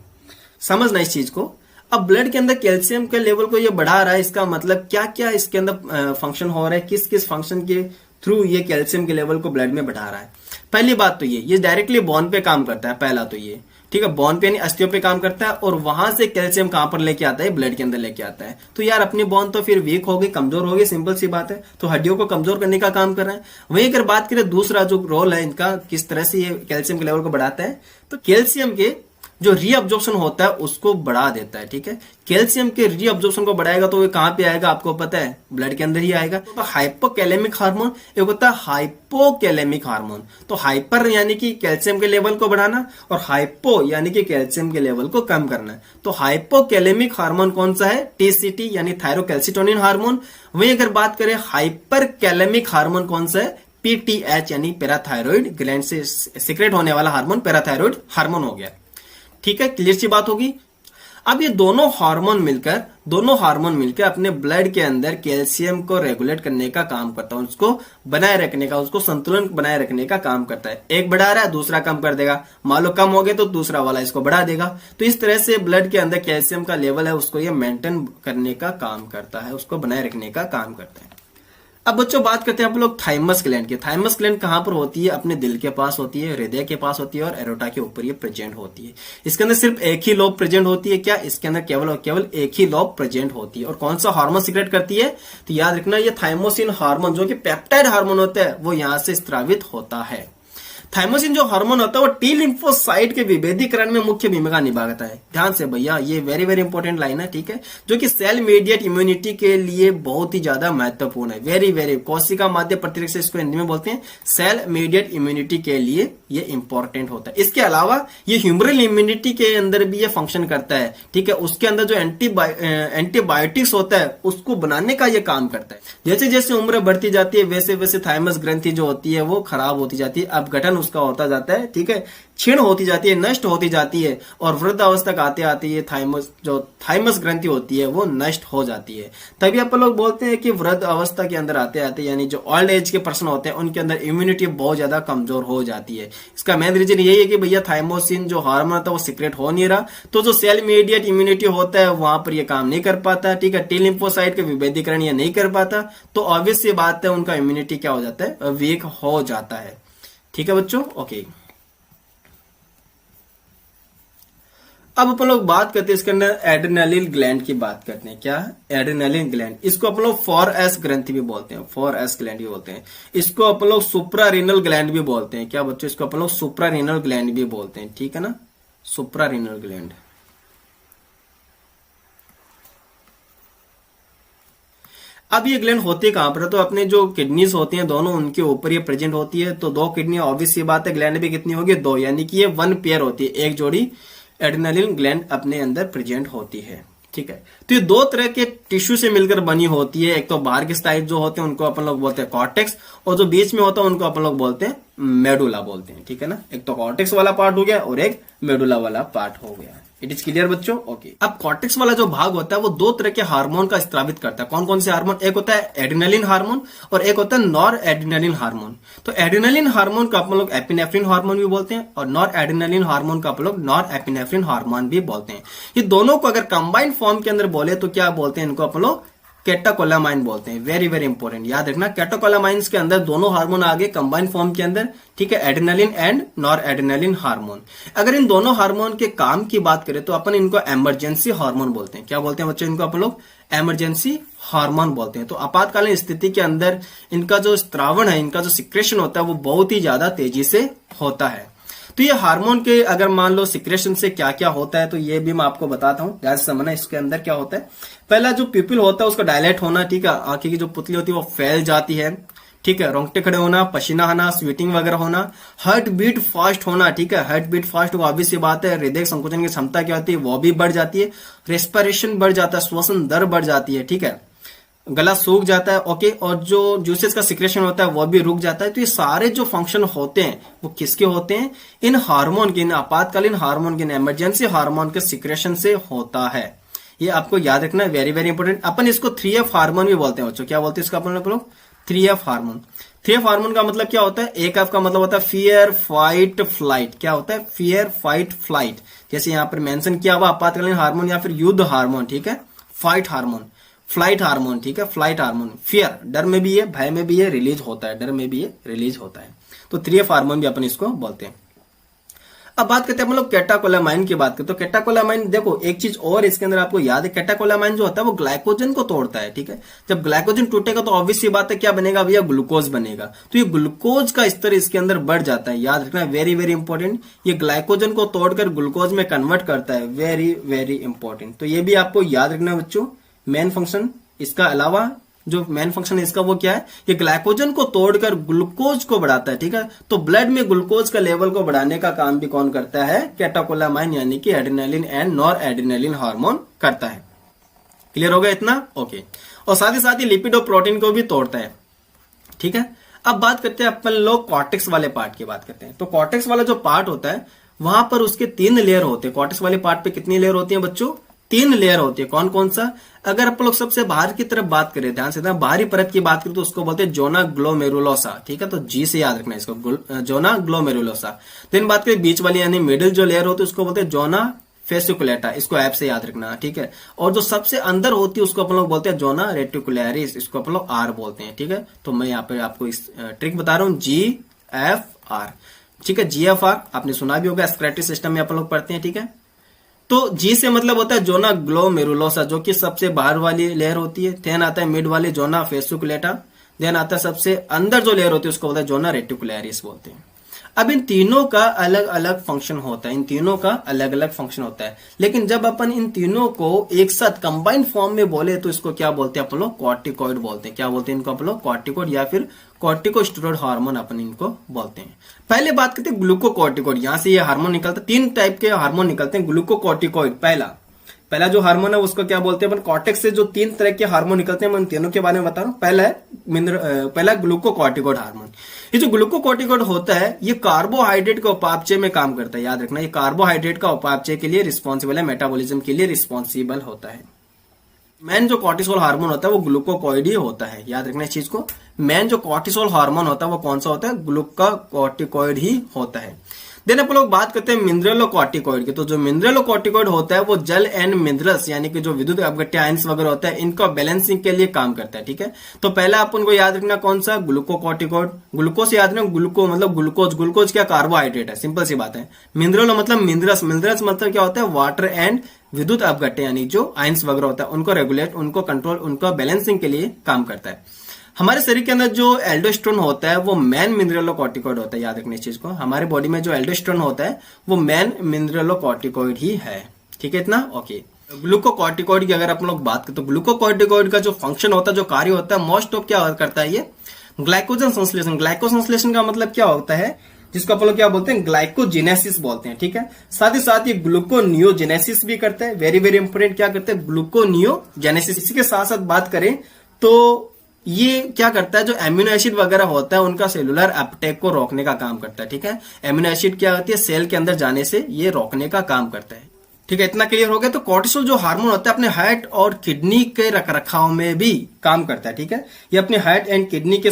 समझना इस चीज को। अब ब्लड के अंदर कैल्शियम के लेवल को ये बढ़ा रहा है, इसका मतलब क्या क्या इसके अंदर फंक्शन हो रहा है, किस किस फंक्शन के थ्रू ये कैल्शियम के लेवल को ब्लड में बढ़ा रहा है। पहली बात तो ये डायरेक्टली बोन पे काम करता है, पहला तो ये, ठीक है, बोन पे यानी अस्थियों पे काम करता है, और वहां से कैल्शियम कहां पर लेके आता है, ब्लड के अंदर लेके आता है। तो यार अपनी बोन तो फिर वीक हो गई, कमजोर हो गई, सिंपल सी बात है, तो हड्डियों को कमजोर करने का काम कर रहा है। वहीं अगर बात करें दूसरा जो रोल है इनका, किस तरह से ये कैल्शियम के लेवल को बढ़ाता है, तो कैल्शियम के जो रीअब्जॉर्प्शन होता है उसको बढ़ा देता है, ठीक है। कैल्शियम के रीअब्जॉर्प्शन को बढ़ाएगा तो वो कहां पे आएगा, आपको पता है, ब्लड के अंदर ही आएगा। तो हाइपोकैलेमिक हार्मोन, एक होता है हाइपोकैलेमिक हार्मोन। तो हाइपर यानी कि कैल्शियम के लेवल को बढ़ाना, और हाइपो यानी कि कैल्शियम के लेवल को कम करना। तो हाइपोकैलेमिक हार्मोन कौन सा है, टीसीटी यानी थायरोकैल्सिटोनिन हार्मोन। वहीं अगर बात करें हाइपर कैलेमिक हार्मोन कौन सा है, पीटीएच यानी पैराथायरॉयड ग्लैंड से सीक्रेट होने वाला हार्मोन पैराथायरॉयड हार्मोन हो गया, ठीक है। क्लियर सी बात होगी। अब ये दोनों हार्मोन मिलकर अपने ब्लड के अंदर कैल्शियम को रेगुलेट करने का काम करता है, उसको बनाए रखने का, उसको संतुलन बनाए रखने का काम करता है। एक बढ़ा रहा है, दूसरा कम कर देगा, मान लो कम हो गया तो दूसरा वाला इसको बढ़ा देगा। तो इस तरह से ब्लड के अंदर कैल्शियम का लेवल है उसको ये मेंटेन करने का काम करता है, उसको बनाए रखने का काम करता है। अब बच्चों बात करते हैं आप लोग थाइमस ग्लैंड की। थाइमस ग्लैंड कहां पर होती है, अपने दिल के पास होती है, हृदय के पास होती है, और एरोटा के ऊपर ये प्रेजेंट होती है। इसके अंदर सिर्फ एक ही लोब प्रेजेंट होती है क्या, इसके अंदर केवल और केवल एक ही लोब प्रेजेंट होती है। और कौन सा हार्मोन सीक्रेट करती है, तो याद रखना ये थाइमोसिन हार्मोन जो कि पेप्टाइड हार्मोन होता है वो यहां से स्रावित होता है। थाइमोसिन जो हार्मोन होता है वो टी लिम्फोसाइट के विभेदीकरण में मुख्य भूमिका निभाता है। ध्यान से भैया, ये वेरी वेरी इंपॉर्टेंट लाइन है, ठीक है, जो कि सेल मीडिएट इम्यूनिटी के लिए बहुत ही ज्यादा महत्वपूर्ण है। वेरी वेरी, कोशिका माध्य प्रतिरक्षा इसको हिंदी में बोलते हैं, सेल मीडिएट इम्यूनिटी के लिए ये इंपॉर्टेंट होता है। इसके अलावा ये ह्यूमरल इम्यूनिटी के अंदर भी ये फंक्शन करता है, ठीक है। उसके अंदर जो एंटीबायोटिक्स होता है उसको बनाने का ये काम करता है। जैसे जैसे उम्र बढ़ती जाती है वैसे वैसे थाइमस ग्रंथि जो होती है वो खराब होती जाती है। अब गठन फंक्शन उसका होता जाता है, ठीक है, क्षीण होती जाती है, नष्ट होती जाती है, और वृद्ध अवस्था तक आते आते ये थाइमस ग्रंथि होती है वो नष्ट हो जाती है। तभी अपन लोग बोलते हैं कि वृद्ध अवस्था के अंदर आते आते यानी जो ओल्ड एज के पर्सन होते हैं उनके अंदर इम्यूनिटी बहुत ज्यादा कमजोर हो जाती है। इसका मेन रीजन यही है कि भैया थाइमोसिन जो हार्मोन था वो सीक्रेट हो नहीं रहा, तो जो सेल इमीडिएट इम्यूनिटी होता है वहां पर ये काम नहीं कर पाता, ठीक है, टी लिम्फोसाइट का विभेदीकरण ये नहीं कर पाता, तो ऑब्वियस ये बात है उनका इम्यूनिटी क्या हो जाता है, वीक हो जाता है। ठीक है बच्चों, ओके। अब अपन लोग बात करते हैं इसके अंदर एड्रेनालिन ग्लैंड की बात करते हैं। क्या है एड्रेनालिन ग्लैंड? इसको अपन लोग 4S ग्रंथि भी बोलते हैं, 4S ग्लैंड भी बोलते हैं। इसको अपन लोग सुप्रारीनल ग्लैंड भी बोलते हैं। क्या बच्चों? इसको अपन लोग सुप्रारीनल ग्लैंड भी बोलते हैं, ठीक है ना, सुप्रारीनल ग्लैंड। अब ये ग्लैंड होती है कहां पर? तो अपने जो किडनीज होती हैं दोनों उनके ऊपर ये प्रेजेंट होती है। तो दो किडनी, ऑब्वियस ये बात है, ग्लैंड भी कितनी होगी? दो, यानी कि ये 1 पेयर होती है, एक जोड़ी एड्रेनालिन ग्लैंड अपने अंदर प्रेजेंट होती है, ठीक है। तो ये दो तरह के टिश्यू से मिलकर बनी होती है। एक तो बाहर के साइड जो होते हैं उनको अपन लोग बोलते हैं कॉर्टेक्स, और जो बीच में होता है उनको अपन लोग बोलते हैं मेडुला बोलते हैं, ठीक है ना। एक तो कॉर्टेक्स वाला पार्ट हो गया और एक मेडुला वाला पार्ट हो गया। इट इज क्लियर बच्चों, ओके। अब कॉर्टेक्स वाला जो भाग होता है वो दो तरह के हार्मोन का स्त्रावित करता है। कौन कौन से हार्मोन? एक होता है एड्रेनालिन हार्मोन और एक होता है नॉर एड्रेनालिन हार्मोन। तो एड्रेनालिन हार्मोन का अपन लोग एपिनेफ्रिन हार्मोन भी बोलते हैं और नॉर एड्रेनालिन हार्मोन का अपन लोग नॉर एपिनेफ्रिन हार्मोन भी बोलते हैं। ये दोनों को अगर कंबाइंड फॉर्म के अंदर बोले तो क्या बोलते हैं? इनको अपन लोग कैटाकोलामाइन बोलते हैं। वेरी वेरी इंपॉर्टेंट, याद रखना, कैटाकोलामाइंस के अंदर दोनों हार्मोन आ गए कंबाइंड फॉर्म के अंदर, ठीक है, adrenaline and nor adrenaline hormone. अगर इन दोनों हार्मोन के काम की बात करें तो अपन इनको इमरजेंसी हार्मोन बोलते हैं। क्या बोलते हैं बच्चों? इनको अपन लोग इमरजेंसी हार्मोन बोलते हैं। तो आपातकालीन स्थिति के अंदर इनका जो स्त्रावण है, इनका जो सिक्रेशन होता है वो बहुत ही ज्यादा तेजी से होता है। तो ये हार्मोन के अगर मान लो सिक्रेशन से क्या क्या होता है तो ये भी मैं आपको बताता हूं, ध्यान से समझना। इसके अंदर क्या होता है? पहला जो पिपिल होता है उसका डायलेट होना, ठीक है, आंखें की जो पुतली होती है वो फैल जाती है, ठीक है, रोंगटे खड़े होना, पसीना आना, स्वेटिंग वगैरह होना, हार्ट बीट फास्ट होना, ठीक है, हार्ट बीट फास्ट होगा, ऑब्वियस सी बात है, हृदय संकोचन की क्षमता क्या होती है वो भी बढ़ जाती है, रेस्पिरेशन बढ़ जाता है, श्वसन दर बढ़ जाती है, ठीक है, गला सूख जाता है, ओके, और जो जूसेस का सिक्रेशन होता है वो भी रुक जाता है। तो ये सारे जो फंक्शन होते हैं वो किसके होते हैं? इन हार्मोन के, इन आपातकालीन हार्मोन के, इन इमरजेंसी हार्मोन के सिक्रेशन से होता है। ये आपको याद रखना है, वेरी वेरी इंपॉर्टेंट। अपन इसको 3F हार्मोन भी बोलते हैं बच्चों। क्या बोलते हैं इसका अपन लोग? 3F hormone. 3F हार्मोन का मतलब क्या होता है? एक F का मतलब होता है फियर, फाइट, फ्लाइट। क्या होता है? Fear, fight, flight. जैसे यहां पर मेंशन किया हुआ आपातकालीन हार्मोन या फिर युद्ध हार्मोन, ठीक है, फाइट हार्मोन, फ्लाइट हार्मोन, ठीक है, फ्लाइट हार्मोन। फियर, डर में भी है, भय में भी है, रिलीज होता है, डर में भी है, रिलीज होता है। तो 3F हार्मोन भी अपन इसको बोलते हैं। अब बात करते हैं हम लोग कैटाकोलामाइन की बात करते हैं। तो कैटाकोलामाइन, देखो एक चीज और इसके अंदर आपको याद है, कैटाकोलामाइन जो होता है वो ग्लाइकोजन को तोड़ता है, ठीक है। जब ग्लाइकोजन टूटेगा तो ऑब्वियस सी बात है क्या बनेगा भैया? ग्लूकोज बनेगा। तो ये ग्लूकोज का स्तर इसके अंदर बढ़ जाता है, याद रखना, वेरी वेरी इंपॉर्टेंट। ये ग्लाइकोजन को तोड़कर ग्लूकोज में कन्वर्ट करता है, वेरी वेरी इंपॉर्टेंट। तो ये भी आपको याद रखना बच्चों, मेन फंक्शन। इसका अलावा जो मेन फंक्शन है इसका वो क्या है? ये ग्लाइकोजन को तोड़कर ग्लूकोज को बढ़ाता है, ठीक है। तो ब्लड में ग्लूकोज का लेवल को बढ़ाने का काम भी कौन करता है? कैटाकोलामाइन यानी कि adrenaline and nor adrenaline hormone करता है। क्लियर हो गया इतना? ओके। और साथ ही लिपिड और प्रोटीन को भी तोड़ता है, ठीक है। अब बात करते हैं अपन लोग कॉर्टेक्स वाले पार्ट की बात करते हैं। तो कॉर्टेक्स वाला जो पार्ट होता है वहां पर उसके 3 लेयर होते हैं। कॉर्टेक्स वाले पार्ट पे कितनी लेयर होती है बच्चों? 3 लेयर होती है। कौन कौन सा? अगर अपन लोग सबसे बाहर की तरफ बात करें, ध्यान से बाहरी परत की बात करें तो उसको बोलते हैं जोना ग्लोमेरुलोसा, ठीक है। तो जी से याद रखना इसको, जोना ग्लोमेरुलोसा। देन बात करें बीच वाली यानी मिडिल जो लेयर होती है उसको बोलते हैं जोना फेसिकुलेटा, इसको ऐप से याद रखना, ठीक है। और जो सबसे अंदर होती है उसको अपन लोग बोलते हैं जोना रेटिकुलरिस, इसको अपन लोग आर बोलते हैं, ठीक है। तो मैं यहाँ पे आपको इस ट्रिक बता रहा हूँ, GFR, ठीक है। GFR आपने सुना भी होगा, स्क्रेटरी सिस्टम में अपन लोग पढ़ते हैं, ठीक है। तो जी से मतलब होता है जोना ग्लोमेरुलोसा, जो कि सबसे बाहर वाली लेयर होती है। देन आता है मिड वाली जोना फेसिकुलेटा। देन आता है सबसे अंदर जो लेयर होती है उसको बोलते हैं जोना रेटिकुलरिस बोलते हैं। अब इन तीनों का अलग अलग फंक्शन होता है, इन तीनों का अलग अलग फंक्शन होता है। लेकिन जब अपन इन तीनों को एक साथ कंबाइंड फॉर्म में बोले तो इसको क्या बोलते हैं अपन लोग? कॉर्टिकॉइड बोलते हैं। क्या बोलते हैं इनको अपन लोग? कॉर्टिकॉइड या फिर कॉर्टिकोस्टेरॉइड हार्मोन अपन इनको बोलते हैं। पहले बात करते हैं ग्लूकोकॉर्टिकॉइड। यहां से ये हार्मोन निकलता है, 3 टाइप के हार्मोन निकलते हैं। ग्लूकोकॉर्टिकॉइड पहला, पहला जो हार्मोन है उसको क्या बोलते हैं अपन, कॉर्टेक्स से जो 3 तरह के हार्मोन निकलते हैं मैं उन तीनों के बारे में बता रहा हूं। पहला ग्लूकोकॉर्टिकॉइड हार्मोन। ये जो ग्लूकोकॉर्टिकॉइड होता है ये कार्बोहाइड्रेट का उपापचय में काम करता है, याद रखना, ये कार्बोहाइड्रेट का उपापचय के लिए रिस्पॉन्सिबल है, मेटाबॉलिज्म के लिए रिस्पॉन्सिबल होता है। मेन जो कॉर्टिसोल हार्मोन होता है वो ग्लूकोकॉर्टिकॉइड ही होता है, याद रखना इस चीज को। मेन जो कॉर्टिसोल हार्मोन होता है वो कौन सा होता है, ग्लूकोकॉर्टिकॉइड ही होता है। देन अपन लोग बात करते हैं मिनरलोकॉर्टिकॉइड की। तो जो मिनरलोकॉर्टिकॉइड होता है वो जल एंड मिनरल्स यानी कि जो विद्युत अपघट्य आयंस वगैरह होता है इनका बैलेंसिंग के लिए काम करता है, ठीक है। तो पहला अपन को याद रखना कौन सा, ग्लूकोकॉर्टिकॉइड। ग्लूकोज याद रखना, ग्लूको मतलब ग्लूकोज, ग्लूकोज क्या कार्बोहाइड्रेट है, सिंपल सी बात है। मिनरल मतलब मिनरल्स, मिनरल्स मतलब क्या होता है, वाटर एंड विद्युत अपघट्य यानी जो आयंस वगैरह होता है उनको रेगुलेट, उनको कंट्रोल, उनको बैलेंसिंग के लिए काम करता है। हमारे शरीर के अंदर जो एल्डोस्टेरोन होता है वो मैन मिनरलोकॉर्टिकॉइड होता है, याद रखने इस चीज को। हमारे बॉडी में जो एल्डोस्टेरोन होता है वो मैन मिनरलोकॉर्टिकॉइड ही है, ठीक है इतना, ओके। ग्लूकोकॉर्टिकॉइड की अगर अपन लोग बात करें तो ग्लूकोकॉर्टिकॉइड का जो फंक्शन होता है, जो कार्य होता है, मोस्ट ऑफ क्या करता है ये, ग्लाइकोजन संश्लेषण। ग्लाइकोसंश्लेषण का मतलब क्या होता है, जिसको अपन लोग क्या बोलते हैं, ग्लाइकोजेनेसिस बोलते हैं, ठीक है। साथ ही साथ ये ग्लूकोनियोजेनेसिस भी करता है, वेरी वेरी इंपोर्टेंट, क्या करते हैं, ग्लूकोनियोजेनेसिस। इसी के साथ साथ बात करें तो ये क्या करता है, जो एमिनो एसिड वगैरह होता है उनका सेलुलर अपटेक को रोकने का काम करता है, ठीक है। एमिनो एसिड क्या होती है, सेल के अंदर जाने से ये रोकने का काम करता है, ठीक है। इतना क्लियर हो गया। तो कोर्टिसोल जो हार्मोन होता है अपने हार्ट और किडनी के रखरखाव में भी काम करता है, ठीक है। ये अपने हार्ट एंड किडनी के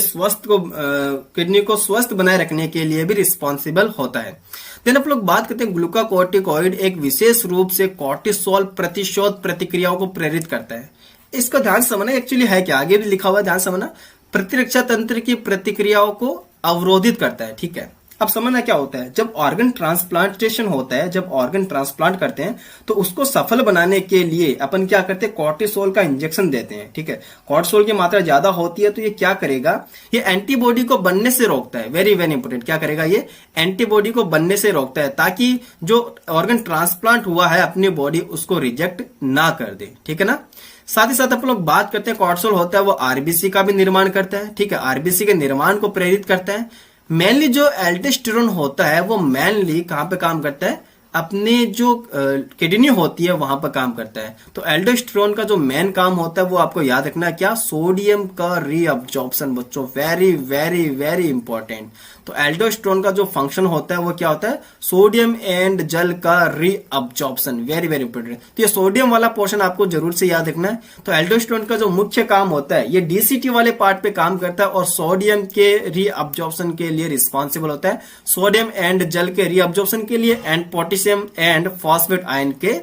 किडनी को स्वस्थ बनाए रखने के लिए भी रिस्पॉन्सिबल होता है। देन आप लोग बात करते हैं ग्लूकोकॉर्टिकॉइड एक विशेष रूप से कोर्टिसोल प्रतिशोध प्रतिक्रियाओं को प्रेरित करता है। इसका ध्यान समझना, एक्चुअली है क्या, आगे भी लिखा हुआ है, ध्यान समझना, प्रतिरक्षा तंत्र की प्रतिक्रियाओं को अवरोधित करता है, ठीक है। अब समझना क्या होता है, जब ऑर्गन ट्रांसप्लांटेशन होता है, जब ऑर्गन ट्रांसप्लांट करते हैं तो उसको सफल बनाने के लिए अपन क्या करते हैं, कोर्टिसोल का इंजेक्शन देते हैं, ठीक है। कोर्टिसोल की मात्रा ज्यादा होती है तो ये क्या करेगा, ये एंटीबॉडी को बनने से रोकता है, वेरी वेरी इंपोर्टेंट, क्या करेगा, ये एंटीबॉडी को बनने से रोकता है ताकि जो ऑर्गन ट्रांसप्लांट हुआ है अपनी बॉडी उसको रिजेक्ट ना कर दे, ठीक है ना। साथ ही साथ अपन लोग बात करते हैं कोर्टिसोल होता है वो आरबीसी का भी निर्माण करता है, ठीक है, आरबीसी के निर्माण को प्रेरित करता है। मेनली जो एल्डोस्टेरोन होता है वो मेनली कहां पे काम करता है, अपने जो किडनी होती है वहां पर काम करता है। तो एल्डोस्टेरोन का जो मेन काम होता है वो आपको याद रखना है क्या, सोडियम का रीअब्जॉर्प्शन, बच्चों वेरी वेरी वेरी इंपॉर्टेंट। तो एल्डोस्टेरोन का जो फंक्शन होता है वो क्या होता है, सोडियम एंड जल का रीअब्जॉर्प्शन, वेरी वेरी इंपॉर्टेंट। तो ये सोडियम वाला पोर्शन आपको जरूर से याद रखना है। तो एल्डोस्टेरोन का जो मुख्य काम होता है ये डीसीटी वाले पार्ट पे काम करता है और सोडियम के रीअब्जॉर्प्शन के लिए रिस्पॉन्सिबल होता है, सोडियम एंड जल के रीअब्जॉर्प्शन के लिए and potassium and phosphate ion के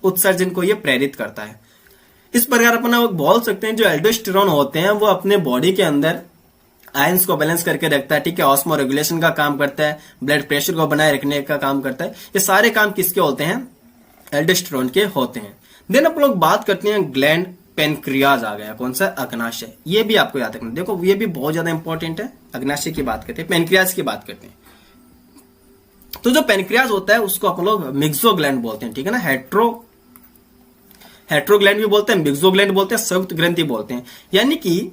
उत्सर्जन को ये प्रेरित करता है। इस प्रकार अपन बोल सकते हैं जो एल्डोस्टेरोन होते हैं वो अपने बॉडी के अंदर आयंस को बैलेंस करके रखता है, ठीक है, ऑस्मो रेगुलेशन का काम करता है, ब्लड प्रेशर को बनाए रखने का काम करता है। ये सारे काम किसके होते हैं, एल्डोस्टेरोन के होते हैं। देन अपन लोग बात करते हैं ग्लैंड पेनक्रियाज आ गया, कौन सा, अग्नाशय। ये भी आपको याद रखना, देखो ये भी बहुत ज्यादा इंपॉर्टेंट है। अग्नाशय की बात करते हैं, पेनक्रियाज की बात करते हैं। तो जो पेनक्रियाज होता है उसको अपन लोग मिक्सोग्लैंड बोलते हैं, ठीक है ना, हेट्रोग्लैंड भी बोलते हैं, मिक्सोग्लैंड बोलते हैं, संयुक्त ग्रंथि बोलते हैं। यानी कि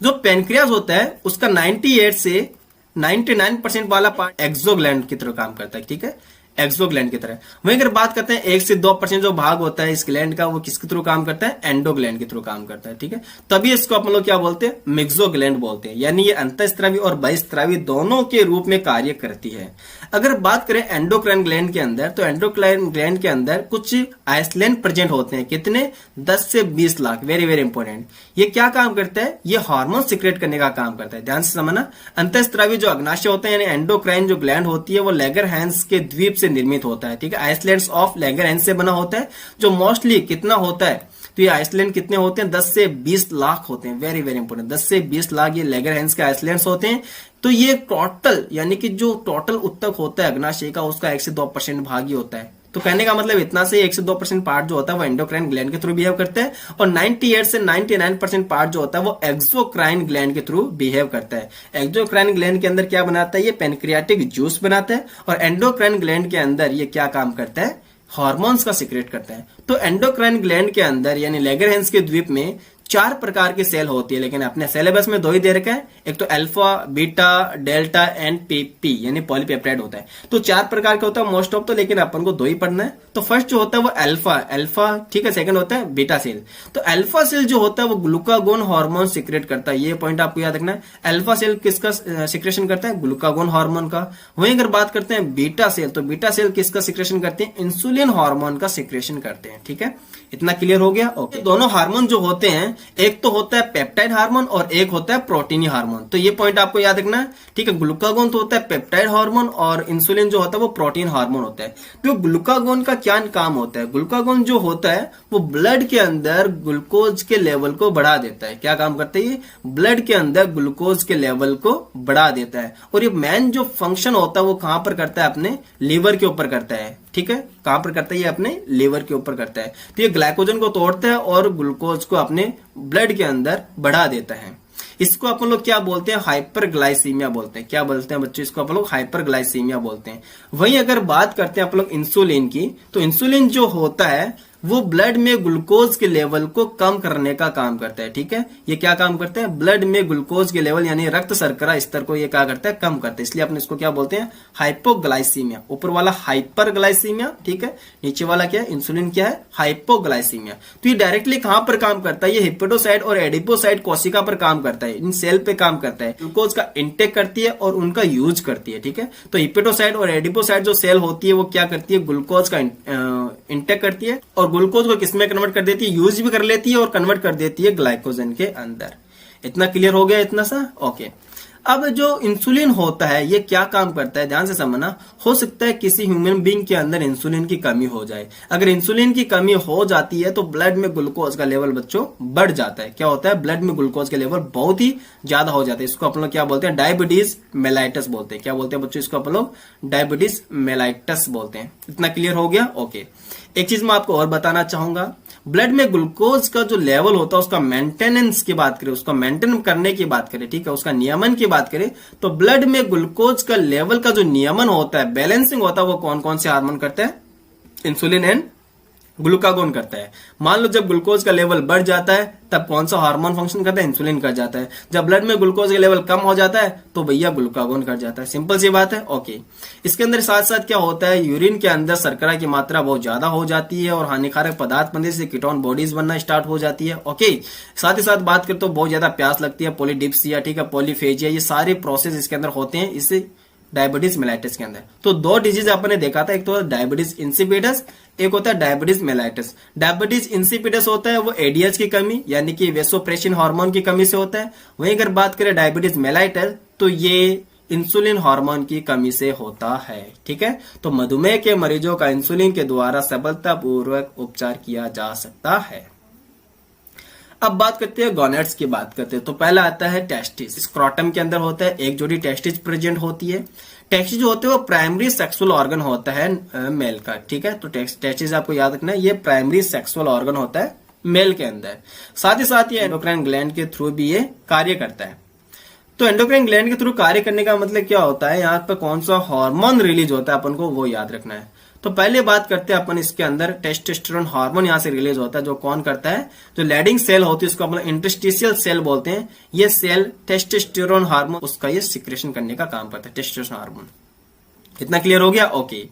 जो पेनक्रियाज होता है उसका 98 से 99% वाला पार्ट एक्सोग्लैंड की तरह काम करता है, ठीक है, एक्सोग्लैंड की तरह। वहीं अगर बात करते हैं 1 से 2% जो भाग होता है इस ग्लैंड का वो किसके थ्रू काम करता है, एंडोग्लैंड के थ्रू काम करता है, ठीक है। तभी इसको अपन लोग क्या बोलते हैं, मिक्सोग्लैंड बोलते हैं। यानी ये अंतःस्रावी और बहिस्रावी दोनों के रूप में कार्य करती है। अगर बात करें एंडोक्राइन ग्लैंड के अंदर तो एंडोक्राइन ग्लैंड के अंदर कुछ आइसलैंड प्रेजेंट होते हैं, कितने, 10 से 20 लाख, वेरी वेरी इंपॉर्टेंट। ये क्या काम करता है, ये हार्मोन सिक्रेट करने का काम करता है, ध्यान से समझना। अंतःस्रावी जो अग्नाशय होते हैं यानी एंडोक्राइन जो ग्लैंड होती है वो लैंगरहैंस के द्वीप से निर्मित होता है, ठीक है, आइसलैंड्स ऑफ लैंगरहैंस से बना होता है, जो मोस्टली कितना होता है, तो ये आइसलैंड कितने होते हैं, 10 से 20 लाख होते हैं, वेरी वेरी इंपॉर्टेंट, 10 से 20 लाख ये लैंगरहैंस के आइसलैंड्स होते हैं। तो ये टोटल यानी कि जो टोटल उत्तक होता है अग्नाशय का उसका 1 से 2% भाग ही होता है। तो कहने का मतलब इतना से 1 से 2% पार्ट जो होता है वो एंडोक्राइन ग्लैंड के थ्रू बिहेव करता है और 98 से 99% पार्ट जो होता है वो एक्सोक्राइन ग्लैंड के थ्रू बिहेव करता है। एक्सोक्राइन ग्लैंड के अंदर क्या बनाता है, ये पेनक्रियाटिक जूस बनाता है और एंडोक्राइन ग्लैंड के अंदर ये क्या काम करता है, हार्मोन्स का सिक्रेट करता है। तो एंडोक्राइन ग्लैंड के अंदर यानी लैंगरहैंस के द्वीप में चार प्रकार की सेल होती है, लेकिन अपने सिलेबस में दो ही दे रखे हैं, एक तो alpha, beta, delta and P यानी पॉलीपेप्टाइड होता है। तो चार प्रकार का होता है मोस्ट ऑफ, तो लेकिन अपन को दो ही पढ़ना है। तो फर्स्ट जो होता है वो अल्फा, ठीक है। सेकंड होता है बीटा सेल। तो अल्फा सेल जो होता है वो ग्लूकागोन हार्मोन सीक्रेट करता है, ये पॉइंट आपको याद रखना है। अल्फा सेल किसका सीक्रेशन करता है? ग्लूकागोन हार्मोन का। वहीं अगर बात करते हैं बीटा सेल, तो बीटा सेल किसका सीक्रेशन करते हैं? इंसुलिन हार्मोन का सीक्रेशन करते हैं, ठीक है। इतना क्लियर हो गया? ओके। दोनों हार्मोन जो होते हैं, एक तो होता है पेप्टाइड हार्मोन और एक होता है प्रोटीन हार्मोन। तो ये पॉइंट आपको याद रखना है, ठीक है। ग्लूकागोन तो होता है पेप्टाइड हार्मोन और इंसुलिन जो होता है वो प्रोटीन हार्मोन होता है। तो ग्लूकागोन का क्या काम होता है? ग्लूकागोन जो होता है वो ब्लड के अंदर ग्लूकोज के लेवल को बढ़ा देता है। क्या काम करता है ये? ब्लड के अंदर ग्लूकोज के लेवल को बढ़ा देता है। और ये मेन जो फंक्शन होता है वो कहां पर करता है? अपने लीवर के ऊपर करता है, ठीक है। कहां पर करता है? ये अपने लीवर के ऊपर करता है। तो ये ग्लाइकोजन को तोड़ता है और ग्लूकोज को अपने ब्लड के अंदर बढ़ा देता है। इसको अपन लोग क्या बोलते हैं? हाइपरग्लाइसीमिया बोलते हैं। क्या बोलते हैं बच्चों? इसको अपन लोग हाइपरग्लाइसीमिया बोलते हैं। वहीं अगर बात करते हैं अपन लोग इंसुलिन की, तो इंसुलिन जो होता है वो ब्लड में ग्लूकोज के लेवल को कम करने का काम करता है, ठीक है। ये क्या काम करते हैं? ब्लड में ग्लूकोज के लेवल यानी रक्त शर्करा स्तर को ये क्या करता है? कम करता है। इसलिए अपन इसको क्या बोलते हैं? हाइपोग्लाइसीमिया। ऊपर वाला हाइपरग्लाइसीमिया, ठीक है। नीचे वाला क्या है? इंसुलिन क्या है? हाइपोग्लाइसीमिया। तो ये डायरेक्टली कहां पर काम करता है? ये हिपेटोसाइट और एडिपोसाइट कोशिका पर काम करता है, इन सेल पे काम करता है। ग्लूकोज का इंटेक करती है और उनका यूज करती है, ठीक है। तो हिपेटोसाइट और एडिपोसाइट जो सेल होती है वो क्या करती है? ग्लूकोज का इंटेक करती है और ग्लूकोज को किसमें कन्वर्ट कर देती है? यूज भी कर लेती है और कन्वर्ट कर देती है ग्लाइकोजन के अंदर। इतना क्लियर हो गया? इतना सा ओके। अब जो इंसुलिन होता है ये क्या काम करता है? ध्यान से समझना। हो सकता है किसी ह्यूमन बीइंग के अंदर इंसुलिन की कमी हो जाए। अगर इंसुलिन की कमी हो जाती है तो ब्लड में ग्लूकोज का लेवल बच्चों बढ़ जाता है। क्या होता है? ब्लड में ग्लूकोज का लेवल बहुत ही ज्यादा हो जाता है। इसको अपन लोग क्या बोलते हैं? डायबिटीज मेलाइटस बोलते हैं। क्या बोलते हैं बच्चों? इसको अपन लोग डायबिटीज मेलाइटस बोलते हैं। इतना क्लियर हो गया? ओके। एक चीज मैं आपको और बताना चाहूंगा, ब्लड में ग्लूकोज का जो लेवल होता है उसका मेंटेनेंस की बात करें, उसका मेंटेन करने की बात करें, ठीक है, उसका नियमन की बात करें, तो ब्लड में ग्लूकोज का लेवल का जो नियमन होता है, बैलेंसिंग होता है, वो कौन कौन से हार्मोन करते हैं? इंसुलिन एंड ग्लूकागोन करता है। मान लो जब ग्लूकोज का लेवल बढ़ जाता है तब कौन सा हार्मोन फंक्शन करता है? इंसुलिन कर जाता है। जब ब्लड में ग्लूकोज का लेवल कम हो जाता है तो भैया ग्लूकागोन कर जाता है। सिंपल सी बात है। ओके। इसके अंदर साथ साथ क्या होता है? यूरिन के अंदर शर्करा की मात्रा बहुत ज्यादा हो जाती है और हानिकारक पदार्थ बनने से कीटोन बॉडीज बनना स्टार्ट हो जाती है। ओके। साथ ही साथ बात करें तो बहुत ज्यादा प्यास लगती है, पॉलीडिप्सिया, ठीक है, पॉलीफेजिया, ये सारे प्रोसेस इसके अंदर होते हैं इस डायबिटीज मेलाइटिस के अंदर। तो दो डिजीज आपने देखा था, एक तो डायबिटीज इंसिपिडस, एक होता है डायबिटीज मेलाइटिस। डायबिटीज इंसिपिडस होता है वो एडीएच की कमी यानी कि वेसोप्रेसिन हार्मोन की कमी से होता है। वहीं अगर बात करें डायबिटीज मेलाइटिस तो ये इंसुलिन हार्मोन की कमी से होता है, ठीक है। तो मधुमेह के मरीजों का इंसुलिन के द्वारा सफलतापूर्वक उपचार किया जा सकता है। अब बात करते हैं गोनेड्स की बात करते हैं। तो पहला आता है टेस्टिस। स्क्रोटम के अंदर होता है एक जोड़ी टेस्टिस प्रेजेंट होती है। टेस्टिस जो होते हैं वो प्राइमरी सेक्सुअल ऑर्गन होता है मेल का, ठीक है। तो टेस्टिस आपको याद रखना है, ये प्राइमरी सेक्सुअल ऑर्गन होता है मेल के अंदर। साथ ही साथ ये एंडोक्राइन ग्लैंड के थ्रू भी ये कार्य करता है। तो एंडोक्राइन ग्लैंड के थ्रू कार्य करने का मतलब क्या होता है? यहाँ पर कौन सा हार्मोन रिलीज होता है अपन को वो याद रखना है। तो पहले बात करते हैं अपन इसके अंदर टेस्टोस्टेरोन हार्मोन यहाँ से रिलीज होता है, जो कौन करता है? जो लैडिंग सेल होती है उसको अपन इंटरस्टिशियल सेल बोलते हैं। ये सेल टेस्टोस्टेरोन हार्मोन उसका ये सिक्रेशन करने का काम करता है, टेस्टोस्टेरोन हार्मोन। इतना क्लियर हो गया? ओके।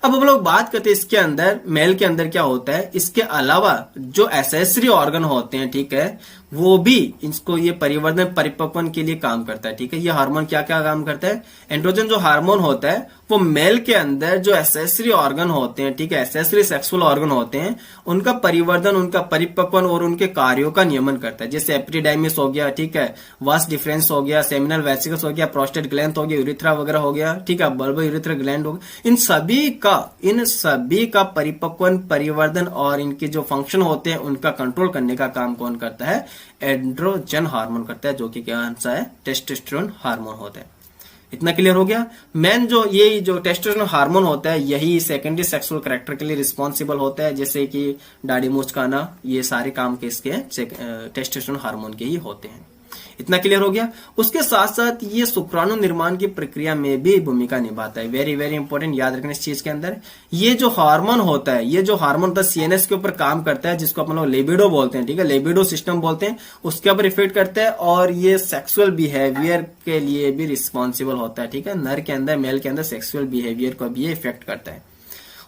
अब हम लोग बात करते हैं इसके अंदर मेल के अंदर क्या होता है। इसके अलावा जो एसेसरी ऑर्गन होते हैं, ठीक है, वो भी इसको ये परिवर्धन परिपक्वन के लिए काम करता है, ठीक है। ये हार्मोन क्या क्या काम करता है? एंड्रोजन जो हार्मोन होता है वो मेल के अंदर जो एसेसरी ऑर्गन होते हैं, ठीक है, एसेसरी सेक्सुअल ऑर्गन होते हैं, उनका परिवर्धन, उनका परिपक्वन और उनके कार्यों का नियमन करता है। जैसे एपिडिडाइमिस हो गया, ठीक है, वास डिफरेंस हो गया, सेमिनल वेसिकल्स हो गया, प्रोस्टेट ग्लैंड हो गया, यूरिथ्रा वगैरह हो गया, ठीक है, बल्ब यूरिथ्रा ग्लैंड हो गया। इन सभी का परिपक्वन, परिवर्धन और इनके जो फंक्शन होते हैं उनका कंट्रोल करने का काम कौन करता है? एंड्रोजन हार्मोन करता है, जो कि क्या आंसर है? टेस्टोस्टेरोन हार्मोन होता है। इतना क्लियर हो गया? मेन जो ये जो टेस्टोस्टेरोन हार्मोन होता है यही सेकेंडरी सेक्सुअल कैरेक्टर के लिए रिस्पॉन्सिबल होता है, जैसे कि दाढ़ी मूंछ खाना, ये सारे काम के इसके टेस्टोस्टेरोन हार्मोन के ही होते हैं। इतना क्लियर हो गया। उसके साथ साथ ये शुक्राणु निर्माण की प्रक्रिया में भी भूमिका निभाता है। वेरी वेरी इंपॉर्टेंट, याद रखना इस चीज के अंदर। ये जो हार्मोन होता है, ये जो हार्मोन होता है सीएनएस के ऊपर काम करता है, जिसको अपन लोग लिबिडो बोलते हैं, ठीक है, लिबिडो सिस्टम बोलते हैं, उसके ऊपर इफेक्ट करता है और ये सेक्सुअल बिहेवियर के लिए भी रिस्पॉन्सिबल होता है, ठीक है। नर के अंदर, मेल के अंदर सेक्सुअल बिहेवियर को भी इफेक्ट करता है।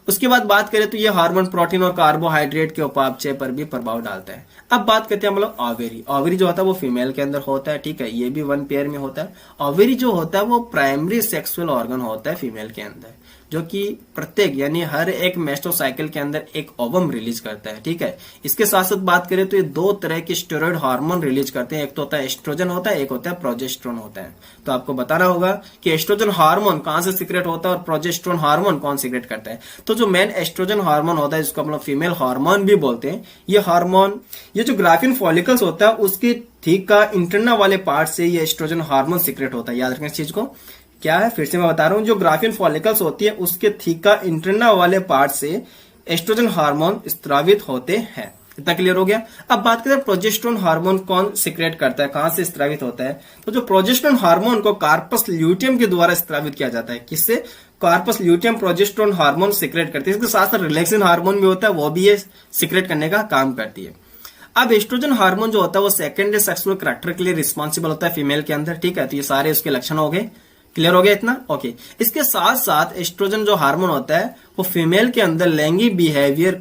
उसके बाद बात करें तो ये हार्मोन प्रोटीन और कार्बोहाइड्रेट के उपापचय पर भी प्रभाव डालता है। अब बात करते हैं हम लोग ओवेरी। ओवेरी जो होता है वो फीमेल के अंदर होता है, ठीक है, ये भी वन पेयर में होता है। ओवेरी जो होता है वो प्राइमरी सेक्सुअल ऑर्गन होता है फीमेल के अंदर, जो कि प्रत्येक यानी हर एक मेस्ट्रुअल साइकिल के अंदर एक ओवम रिलीज करता है, ठीक है। इसके साथ साथ बात करें तो ये दो तरह के स्टेरॉइड हार्मोन रिलीज करते हैं, एक तो होता है एस्ट्रोजन होता है, एक होता है प्रोजेस्टेरोन होता है। तो आपको बताना होगा कि एस्ट्रोजन हार्मोन कहां से सीक्रेट होता है और प्रोजेस्टेरोन हार्मोन कौन सीक्रेट करता है। तो जो मेन एस्ट्रोजन हार्मोन होता है, जिसको हम लोग फीमेल हार्मोन भी बोलते हैं, ये हार्मोन, ये जो ग्राफिन फॉलिकल्स होता है उसके ठीक का इंटरना वाले पार्ट से ये एस्ट्रोजन हार्मोन सीक्रेट होता है। याद रखना इस चीज को, क्या है, फिर से मैं बता रहा हूं, जो ग्राफिन फॉलिकल्स होती है उसके थीका इंटरना वाले पार्ट से एस्ट्रोजन हार्मोन स्त्रावित होते हैं। इतना क्लियर हो गया। अब बात करें प्रोजेस्टेरोन हार्मोन कौन सिक्रेट करता है, कहां से स्त्रावित होता है। तो जो प्रोजेस्टेरोन हार्मोन को कार्पस ल्यूटियम के द्वारा स्त्रावित किया जाता है। किससे? Corpus luteum progesterone hormone secrete करती है। इसके साथ साथ रिलैक्सिन हार्मोन भी होता है, वो भी ये सिक्रेट करने का काम करती है। अब एस्ट्रोजन हार्मोन जो होता है वो सेकेंडरी सेक्सुअल कैरेक्टर के लिए रिस्पॉन्सिबल होता है फीमेल के अंदर, ठीक है। तो ये सारे उसके लक्षण हो गए, क्लियर हो गया इतना, ओके। इसके साथ साथ एस्ट्रोजन जो हार्मोन होता है वो फीमेल के अंदर लैंगिक बिहेवियर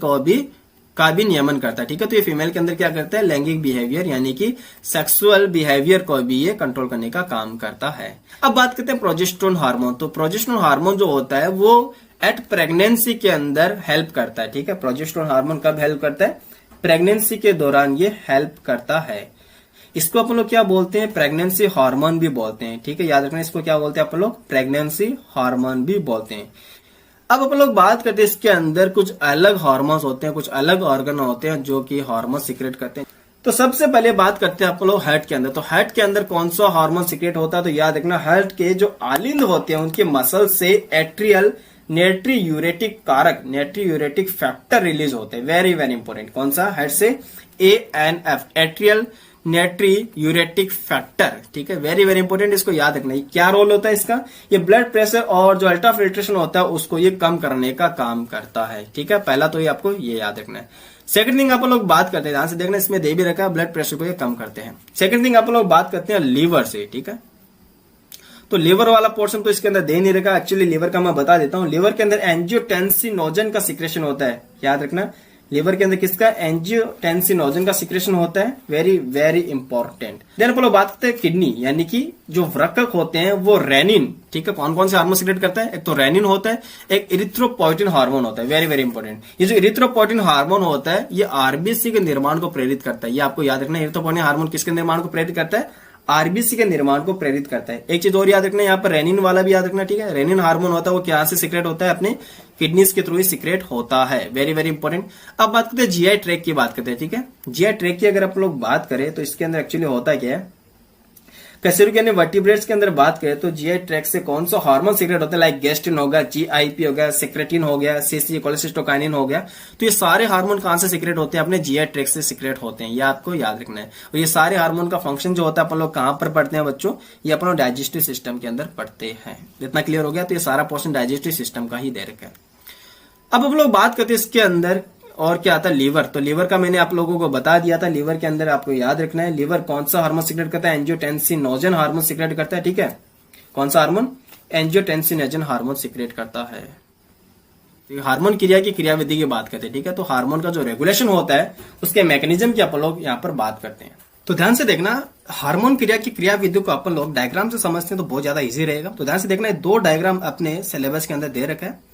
का भी नियमन करता है, ठीक है। तो ये फीमेल के अंदर क्या करता है, लैंगिक बिहेवियर यानी कि सेक्सुअल बिहेवियर को भी ये कंट्रोल करने का काम करता है। अब बात करते हैं प्रोजेस्टेरोन हार्मोन। तो प्रोजेस्टेरोन हार्मोन जो होता है वो एट प्रेगनेंसी के अंदर हेल्प करता है, ठीक है। प्रोजेस्टेरोन हार्मोन कब हेल्प करता है? प्रेगनेंसी के दौरान ये हेल्प करता है। इसको अपन लोग क्या बोलते हैं? प्रेगनेंसी हार्मोन भी बोलते हैं, ठीक है। याद रखना इसको क्या बोलते हैं अपन लोग? प्रेगनेंसी हार्मोन भी बोलते हैं। अब अपन लोग बात करते हैं इसके अंदर कुछ अलग हार्मोन्स होते हैं, कुछ अलग ऑर्गन होते हैं जो कि हार्मोन सीक्रेट करते हैं। तो सबसे पहले बात करते हैं अपन लोग हार्ट के अंदर। तो हार्ट के अंदर कौन सा हार्मोन सीक्रेट होता है? तो याद रखना हार्ट के जो आलिंद होते हैं उनके मसल से एट्रियल नेट्रीयूरेटिक कारक, नेट्रीयूरेटिक फैक्टर रिलीज होते हैं। वेरी वेरी इंपॉर्टेंट, कौन सा? हार्ट से ANF, एट्रियल नेट्रीयूरेटिक फैक्टर, ठीक है। वेरी वेरी इंपॉर्टेंट, इसको याद रखना। क्या रोल होता है इसका? ये ब्लड प्रेशर और जो अल्ट्रा फिल्ट्रेशन होता है उसको ये कम करने का काम करता है, ठीक है। पहला तो ये आपको ये याद रखना है। सेकंड थिंग अपन लोग बात करते हैं, ध्यान से देखना, इसमें दे भी रखा है, ब्लड प्रेशर को ये कम करते हैं। सेकंड थिंग अपन लोग बात करते हैं लीवर से, ठीक है। तो लीवर वाला पोर्शन तो इसके अंदर दे नहीं रखा, एक्चुअली लीवर का मैं बता देता हूं। लीवर के अंदर एंजियोटेंसिनोजन का सिक्रेशन होता है, याद रखना। लीवर के अंदर किसका? एंजियोटेंसिनोजन का सिक्रेशन होता है, वेरी वेरी इंपॉर्टेंट। देन अपन लोग बात करते हैं किडनी, यानी कि जो वृक्क होते हैं वो रेनिन, ठीक है। कौन कौन से हार्मोन सिक्रेट करता है? एक तो रेनिन होता है, एक इरिथ्रोपोइटिन हार्मोन होता है, वेरी वेरी इंपॉर्टेंट। ये जो इरिथ्रोपोइटिन हार्मोन होता है ये आरबीसी के निर्माण को प्रेरित करता है। ये आपको याद रखना, इरिथ्रोपोइटिन हार्मोन किसके निर्माण को प्रेरित करता है? आरबीसी के निर्माण को प्रेरित करता है। एक चीज और याद रखना, यहाँ पर रेनिन वाला भी याद रखना, ठीक है। रेनिन हार्मोन होता है वो क्या से सिक्रेट होता है? अपने किडनीज के थ्रू ही सिक्रेट होता है, वेरी वेरी इंपॉर्टेंट। अब बात करते हैं जीआई ट्रैक की, बात करते हैं, ठीक है। जीआई ट्रैक की अगर आप लोग बात करें तो इसके अंदर एक्चुअली होता क्या है, कशेरुकी वर्टिब्रेट्स के अंदर बात करें तो जीआई ट्रैक से कौन सा हार्मोन सीक्रेट होता है? लाइक गेस्टिन हो गया, जीआईपी हो गया, सेक्रेटिन हो गया, सीसी कोलेसिस्टोकाइनिन हो गया। तो ये सारे हार्मोन कहां से सीक्रेट होते हैं? अपने जीआई ट्रैक से सीक्रेट होते हैं, ये आपको याद रखना है। और ये सारे हार्मोन का फंक्शन जो होता है अपन लोग कहां पर पढ़ते हैं बच्चों? ये अपन लोग डाइजेस्टिव सिस्टम के अंदर पढ़ते हैं। इतना क्लियर हो गया? तो ये सारा पोर्शन डाइजेस्टिव सिस्टम का ही दे रखा है। अब हम लोग बात करते हैं इसके अंदर और क्या आता है? लीवर। तो लीवर का मैंने आप लोगों को बता दिया था। लीवर के अंदर आपको याद रखना है, लीवर कौन सा हार्मोन सीक्रेट करता है? एंजियोटेंसिनोजन हार्मोन सीक्रेट करता है, ठीक है। कौन सा हार्मोन? एंजियोटेंसिनोजन हार्मोन सीक्रेट करता है। हार्मोन क्रिया की क्रियाविधि की बात करते हैं, ठीक है। तो हार्मोन का जो रेगुलेशन होता है उसके मैकेनिज्म की अपन लोग यहाँ पर बात करते हैं। तो ध्यान से देखना, हार्मोन क्रिया की क्रियाविधि को अपन लोग डायग्राम से समझते हैं तो बहुत ज्यादा इजी रहेगा। तो ध्यान से देखना, दो डायग्राम अपने सिलेबस के अंदर दे रखा है।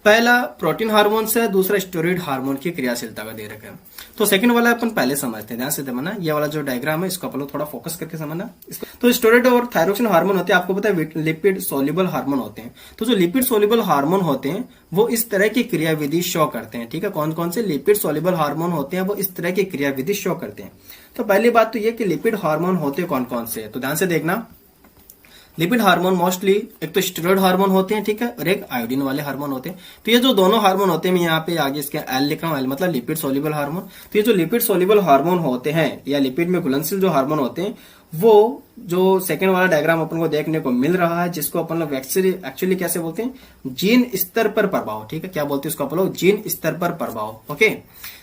पहला प्रोटीन हार्मोन से, दूसरा स्टेरॉइड हार्मोन की क्रियाशीलता का दे रखा है। तो सेकंड वाला अपन पहले समझते हैं, ध्यान से देखना। ये वाला जो डायग्राम है इसको अपन लोग थोड़ा फोकस करके समझना। तो स्टेरॉइड और थायरोक्सिन हार्मोन होते हैं, आपको पता है लिपिड सोल्यूबल हार्मोन होते हैं। तो जो लिपिड सोल्यूबल हार्मोन होते हैं वो इस तरह की क्रियाविधि शो करते हैं, ठीक है। कौन कौन से लिपिड सोल्यूबल हार्मोन होते हैं वो इस तरह की क्रियाविधि शो करते हैं। तो पहली बात तो ये कि लिपिड हार्मोन होते कौन कौन से? तो ध्यान से देखना, लिपिड हार्मोन मोस्टली एक तो स्टेरॉइड हार्मोन होते हैं, ठीक है, और एक आयोडीन वाले हार्मोन होते हैं। तो ये जो दोनों हार्मोन होते हैं, मैं यहाँ पे आगे इसके एल लिखा हूं, एल मतलब लिपिड सोल्यूबल हार्मोन। तो ये जो लिपिड सोल्यूबल हार्मोन होते हैं या लिपिड में घुलनशील जो हार्मोन होते हैं वो जो सेकंड वाला डायग्राम अपन को देखने को मिल रहा है, जिसको अपन लोग एक्चुअली कैसे बोलते हैं, जीन स्तर पर प्रभाव। ठीक है, क्या बोलते हैं उसको अपन लोग, जीन स्तर पर प्रभाव। ओके,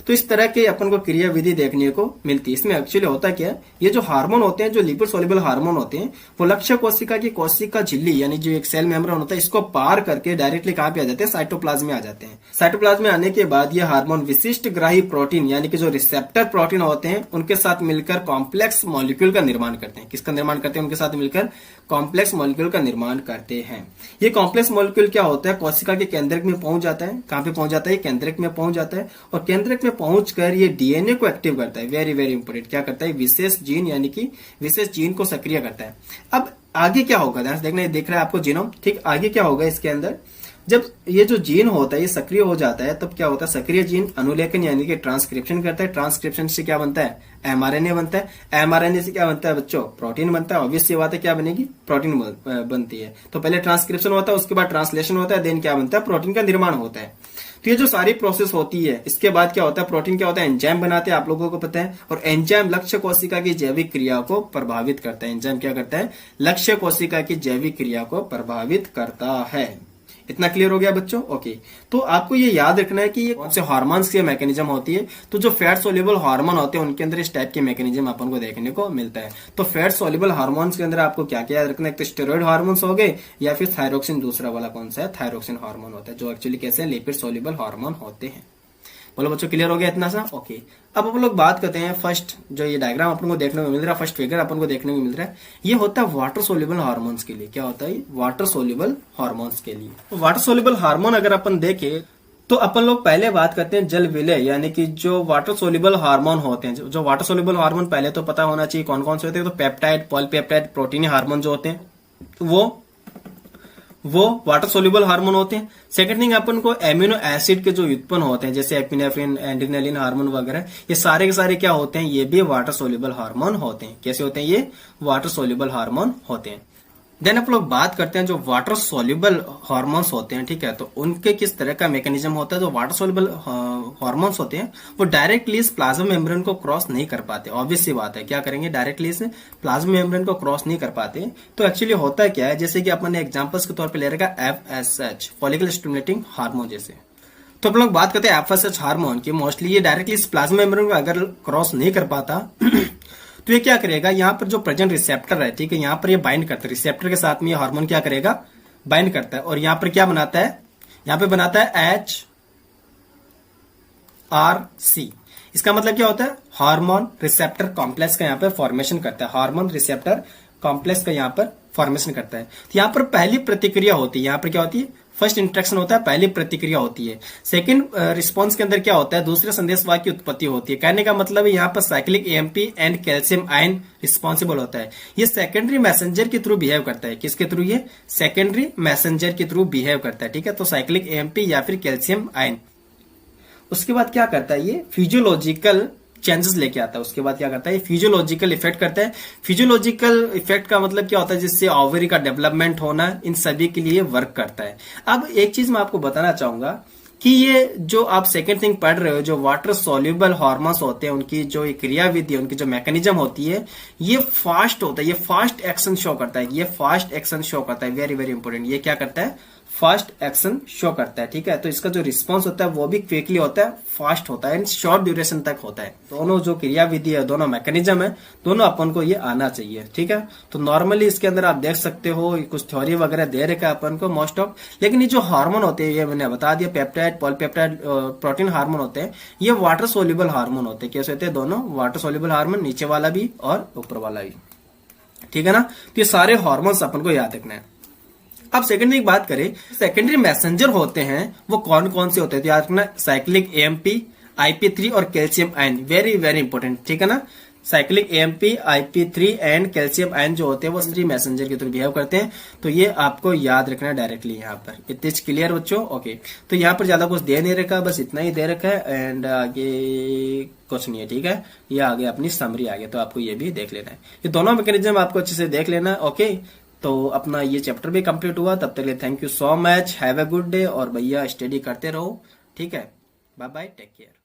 तो इस तरह के अपन को क्रिया विधि देखने को मिलती है। इसमें एक्चुअली होता क्या है, ये जो हार्मोन होते हैं, जो लिपिड सोल्यूबल हार्मोन होते हैं, वो लक्ष्य कोशिका की कोशिका झिल्ली यानी जो एक सेल मेम्ब्रेन होता है, इसको पार करके डायरेक्टली कहां पे आ जाते हैं, साइटोप्लाज्म में आ जाते हैं। साइटोप्लाज्म में आने के बाद ये हार्मोन विशिष्ट ग्राही प्रोटीन यानी कि जो रिसेप्टर प्रोटीन होते हैं, उनके साथ मिलकर कॉम्प्लेक्स मॉलिक्यूल का निर्माण करते हैं। किसका निर्माण करते हैं, उनके साथ मिलकर कॉम्प्लेक्स मॉलिक्यूल का निर्माण करते हैं। ये कॉम्प्लेक्स मॉलिक्यूल क्या होता है, कोशिका के केंद्रक में पहुंच जाता है। कहां पे पहुंच जाता है, केंद्रक में पहुंच जाता है, और केंद्रक में पहुंचकर ये डीएनए को एक्टिव करता है। वेरी वेरी इंपोर्टेंट, क्या करता है, विशेष जीन यानी कि विशेष जीन को सक्रिय करता है। अब आगे क्या होगा, ध्यान से देखना, ये देख रहा है आपको जीनोम, ठीक, आगे क्या होगा इसके अंदर, जब ये जो जीन होता है ये सक्रिय हो जाता है, तब क्या होता है, सक्रिय जीन अनुलेखन यानी कि ट्रांसक्रिप्शन करता है। ट्रांसक्रिप्शन से क्या बनता है, एमआरएनए बनता है। एमआरएनए से क्या बनता है बच्चों, प्रोटीन बनता है। ऑब्वियस सी बात है, क्या बनेगी, प्रोटीन बनती है। तो पहले ट्रांसक्रिप्शन होता है, उसके बाद ट्रांसलेशन होता है, देन क्या बनता है, प्रोटीन का निर्माण होता है। तो ये जो सारी प्रोसेस होती है, इसके बाद क्या होता है, प्रोटीन क्या होता है, एंजाइम बनाते हैं, आप लोगों को पता है। और एंजाइम लक्ष्य कोशिका की जैविक क्रिया को प्रभावित करता है। एंजाइम क्या करता है, लक्ष्य कोशिका की जैविक क्रिया को प्रभावित करता है। इतना क्लियर हो गया बच्चों। ओके, तो आपको ये याद रखना है कि ये कौन से हार्मोन्स की मैकेनिज्म होती है। तो जो फैट सोल्यूबल हार्मोन होते हैं, उनके अंदर इस टाइप के मैकेनिज्म अपन को देखने को मिलता है। तो फैट सोल्यूबल हार्मोन्स के अंदर आपको क्या क्या याद रखना है, तो स्टेरॉइड हार्मोन्स हो गए, या फिर थायरोक्सिन, दूसरा वाला कौन सा है, थायरोक्सिन हार्मोन होता है, जो एक्चुअली कैसे लिपिड सोल्यूबल हार्मोन होते हैं। बोलो बच्चों, क्लियर हो गया इतना सा। ओके, अब हम लोग बात करते हैं फर्स्ट, जो ये डायग्राम अपन को देखने को मिल रहा है, फर्स्ट फिगर अपन को देखने को मिल रहा है, ये होता है वाटर सोल्यूबल हार्मोन्स के लिए। क्या होता है, वाटर सोल्यूबल हार्मोन्स के लिए। तो वाटर सोल्यूबल हार्मोन अगर अपन देखें, तो अपन लोग पहले बात करते हैं जल विलय यानी कि जो वाटर सोल्यूबल हार्मोन होते हैं। जो वाटर सोल्यूबल हार्मोन पहले तो पता होना चाहिए कौन कौन से होते हैं। तो पेप्टाइड, पॉलीपेप्टाइड, प्रोटीन हार्मोन जो होते हैं, वो वाटर सोल्यूबल हार्मोन होते हैं। सेकंड थिंग, अपन को एमिनो एसिड के जो उत्पन्न होते हैं, जैसे एपिनेफ्रिन, एड्रेनालिन हार्मोन वगैरह, ये सारे के सारे क्या होते हैं, ये भी वाटर सोल्यूबल हार्मोन होते हैं। कैसे होते हैं, ये वाटर सोल्यूबल हार्मोन होते हैं। देन अपन लोग बात करते हैं जो वाटर सोल्यूबल हार्मोन्स होते हैं, ठीक है, तो उनके किस तरह का मैकेनिज्म होता है। जो वाटर सोल्यूबल हार्मोन्स होते हैं, वो डायरेक्टली इस प्लाज्मा मेम्ब्रेन को क्रॉस नहीं कर पाते। ऑब्वियस सी बात है, क्या करेंगे, डायरेक्टली इस प्लाज्मा मेम्ब्रेन को क्रॉस नहीं कर पाते। तो एक्चुअली होता क्या है, जैसे कि अपन ने एग्जांपल्स के तौर पे ले रखा FSH, फॉलिकल स्टिमुलेटिंग हार्मोन जैसे। तो अपन लोग बात करते हैं FSH हार्मोन की, मोस्टली ये डायरेक्टली इस प्लाज्मा मेम्ब्रेन को अगर क्रॉस नहीं कर पाता तो ये क्या करेगा, यहाँ पर जो प्रेजेंट रिसेप्टर है, ठीक है, यहाँ पर ये बाइंड करता है, रिसेप्टर के साथ में ये हार्मोन क्या करेगा, बाइंड करता है। और यहाँ पर क्या बनाता है, यहाँ पे बनाता है HRC। इसका मतलब क्या होता है, हार्मोन रिसेप्टर कॉम्प्लेक्स का यहाँ पर फॉर्मेशन करता है। हार्मोन रिसेप्टर कॉम्प्लेक्स का यहाँ पर फॉर्मेशन करता है। तो यहाँ पर पहली प्रतिक्रिया होती है, यहाँ पर क्या होती है, फर्स्ट इंट्रैक्शन होता है, पहली प्रतिक्रिया होती है। सेकंड रिस्पांस के अंदर क्या होता है, दूसरे संदेश वाक्य की उत्पत्ति होती है। कहने का मतलब है यहाँ पर cyclic AMP and calcium ion responsible होता है। ये सेकेंडरी मैसेंजर के थ्रू बिहेव करता है। किसके थ्रू, ये सेकेंडरी मैसेंजर के थ्रू बिहेव करता है, ठीक है। तो साइक्लिक एएमपी या फिर कैल्शियम आयन। उसके बाद क्या करता है, ये फिजियोलॉजिकल चेंजेस लेके आता है। उसके बाद क्या करता है, फिजियोलॉजिकल इफेक्ट करता है। फिजियोलॉजिकल इफेक्ट का मतलब क्या होता है, जिससे ओवरी का डेवलपमेंट होना, इन सभी के लिए वर्क करता है। अब एक चीज मैं आपको बताना चाहूंगा कि ये जो आप सेकंड थिंग पढ़ रहे हो, जो वाटर सोल्यूबल हार्मोन्स होते हैं, उनकी जो क्रियाविधि, उनकी जो मैकेनिज्म होती है, ये फास्ट होता है, ये फास्ट एक्शन शो करता है, ये फास्ट एक्शन शो करता है। वेरी वेरी इंपॉर्टेंट, ये क्या करता है, फास्ट एक्शन शो करता है, ठीक है। तो इसका जो रिस्पांस होता है वो भी क्विकली होता है, फास्ट होता है, एंड शॉर्ट ड्यूरेशन तक होता है। दोनों जो क्रियाविधि है, दोनों मैकेनिज्म है, दोनों अपन को ये आना चाहिए, ठीक है। तो नॉर्मली इसके अंदर आप देख सकते हो कुछ थ्योरी वगैरह दे रखा है अपन को मोस्ट ऑफ, लेकिन ये जो हार्मोन होते हैं, ये मैंने बता दिया, पेप्टाइड, पॉलीपेप्टाइड, प्रोटीन हार्मोन होते हैं, ये वाटर सोल्यूबल हार्मोन होते हैं। कैसे होते हैं, दोनों वाटर सोल्यूबल हार्मोन, नीचे वाला भी और ऊपर वाला भी, ठीक है ना। तो ये सारे हार्मोन्स अपन को याद रखना है। अब सेकेंडरी की बात करें, सेकेंडरी मैसेंजर होते हैं वो कौन कौन से होते हैं, तो याद रखना, साइक्लिक एएमपी, IP3 और calcium ion. Very very important, ठीक है ना। Cyclic AMP, IP3 and calcium ion जो होते हैं वो सेकेंडरी मैसेंजर के थ्रू बिहेव करते हैं। तो ये आपको याद रखना है डायरेक्टली यहाँ पर। इतने क्लियर बच्चों, ओके। तो यहाँ पर ज्यादा कुछ दे नहीं रखा, बस इतना ही दे रखा है, एंड आगे कुछ नहीं है, ठीक है। ये आगे अपनी समरी आ गया, तो आपको ये भी देख लेना है। ये दोनों मैकेनिज्म आपको अच्छे से देख लेना है, ओके। तो अपना ये चैप्टर भी कंप्लीट हुआ। तब तक के लिए thank you so much, have a good day, और भैया स्टडी करते रहो, ठीक है। Bye bye, take care.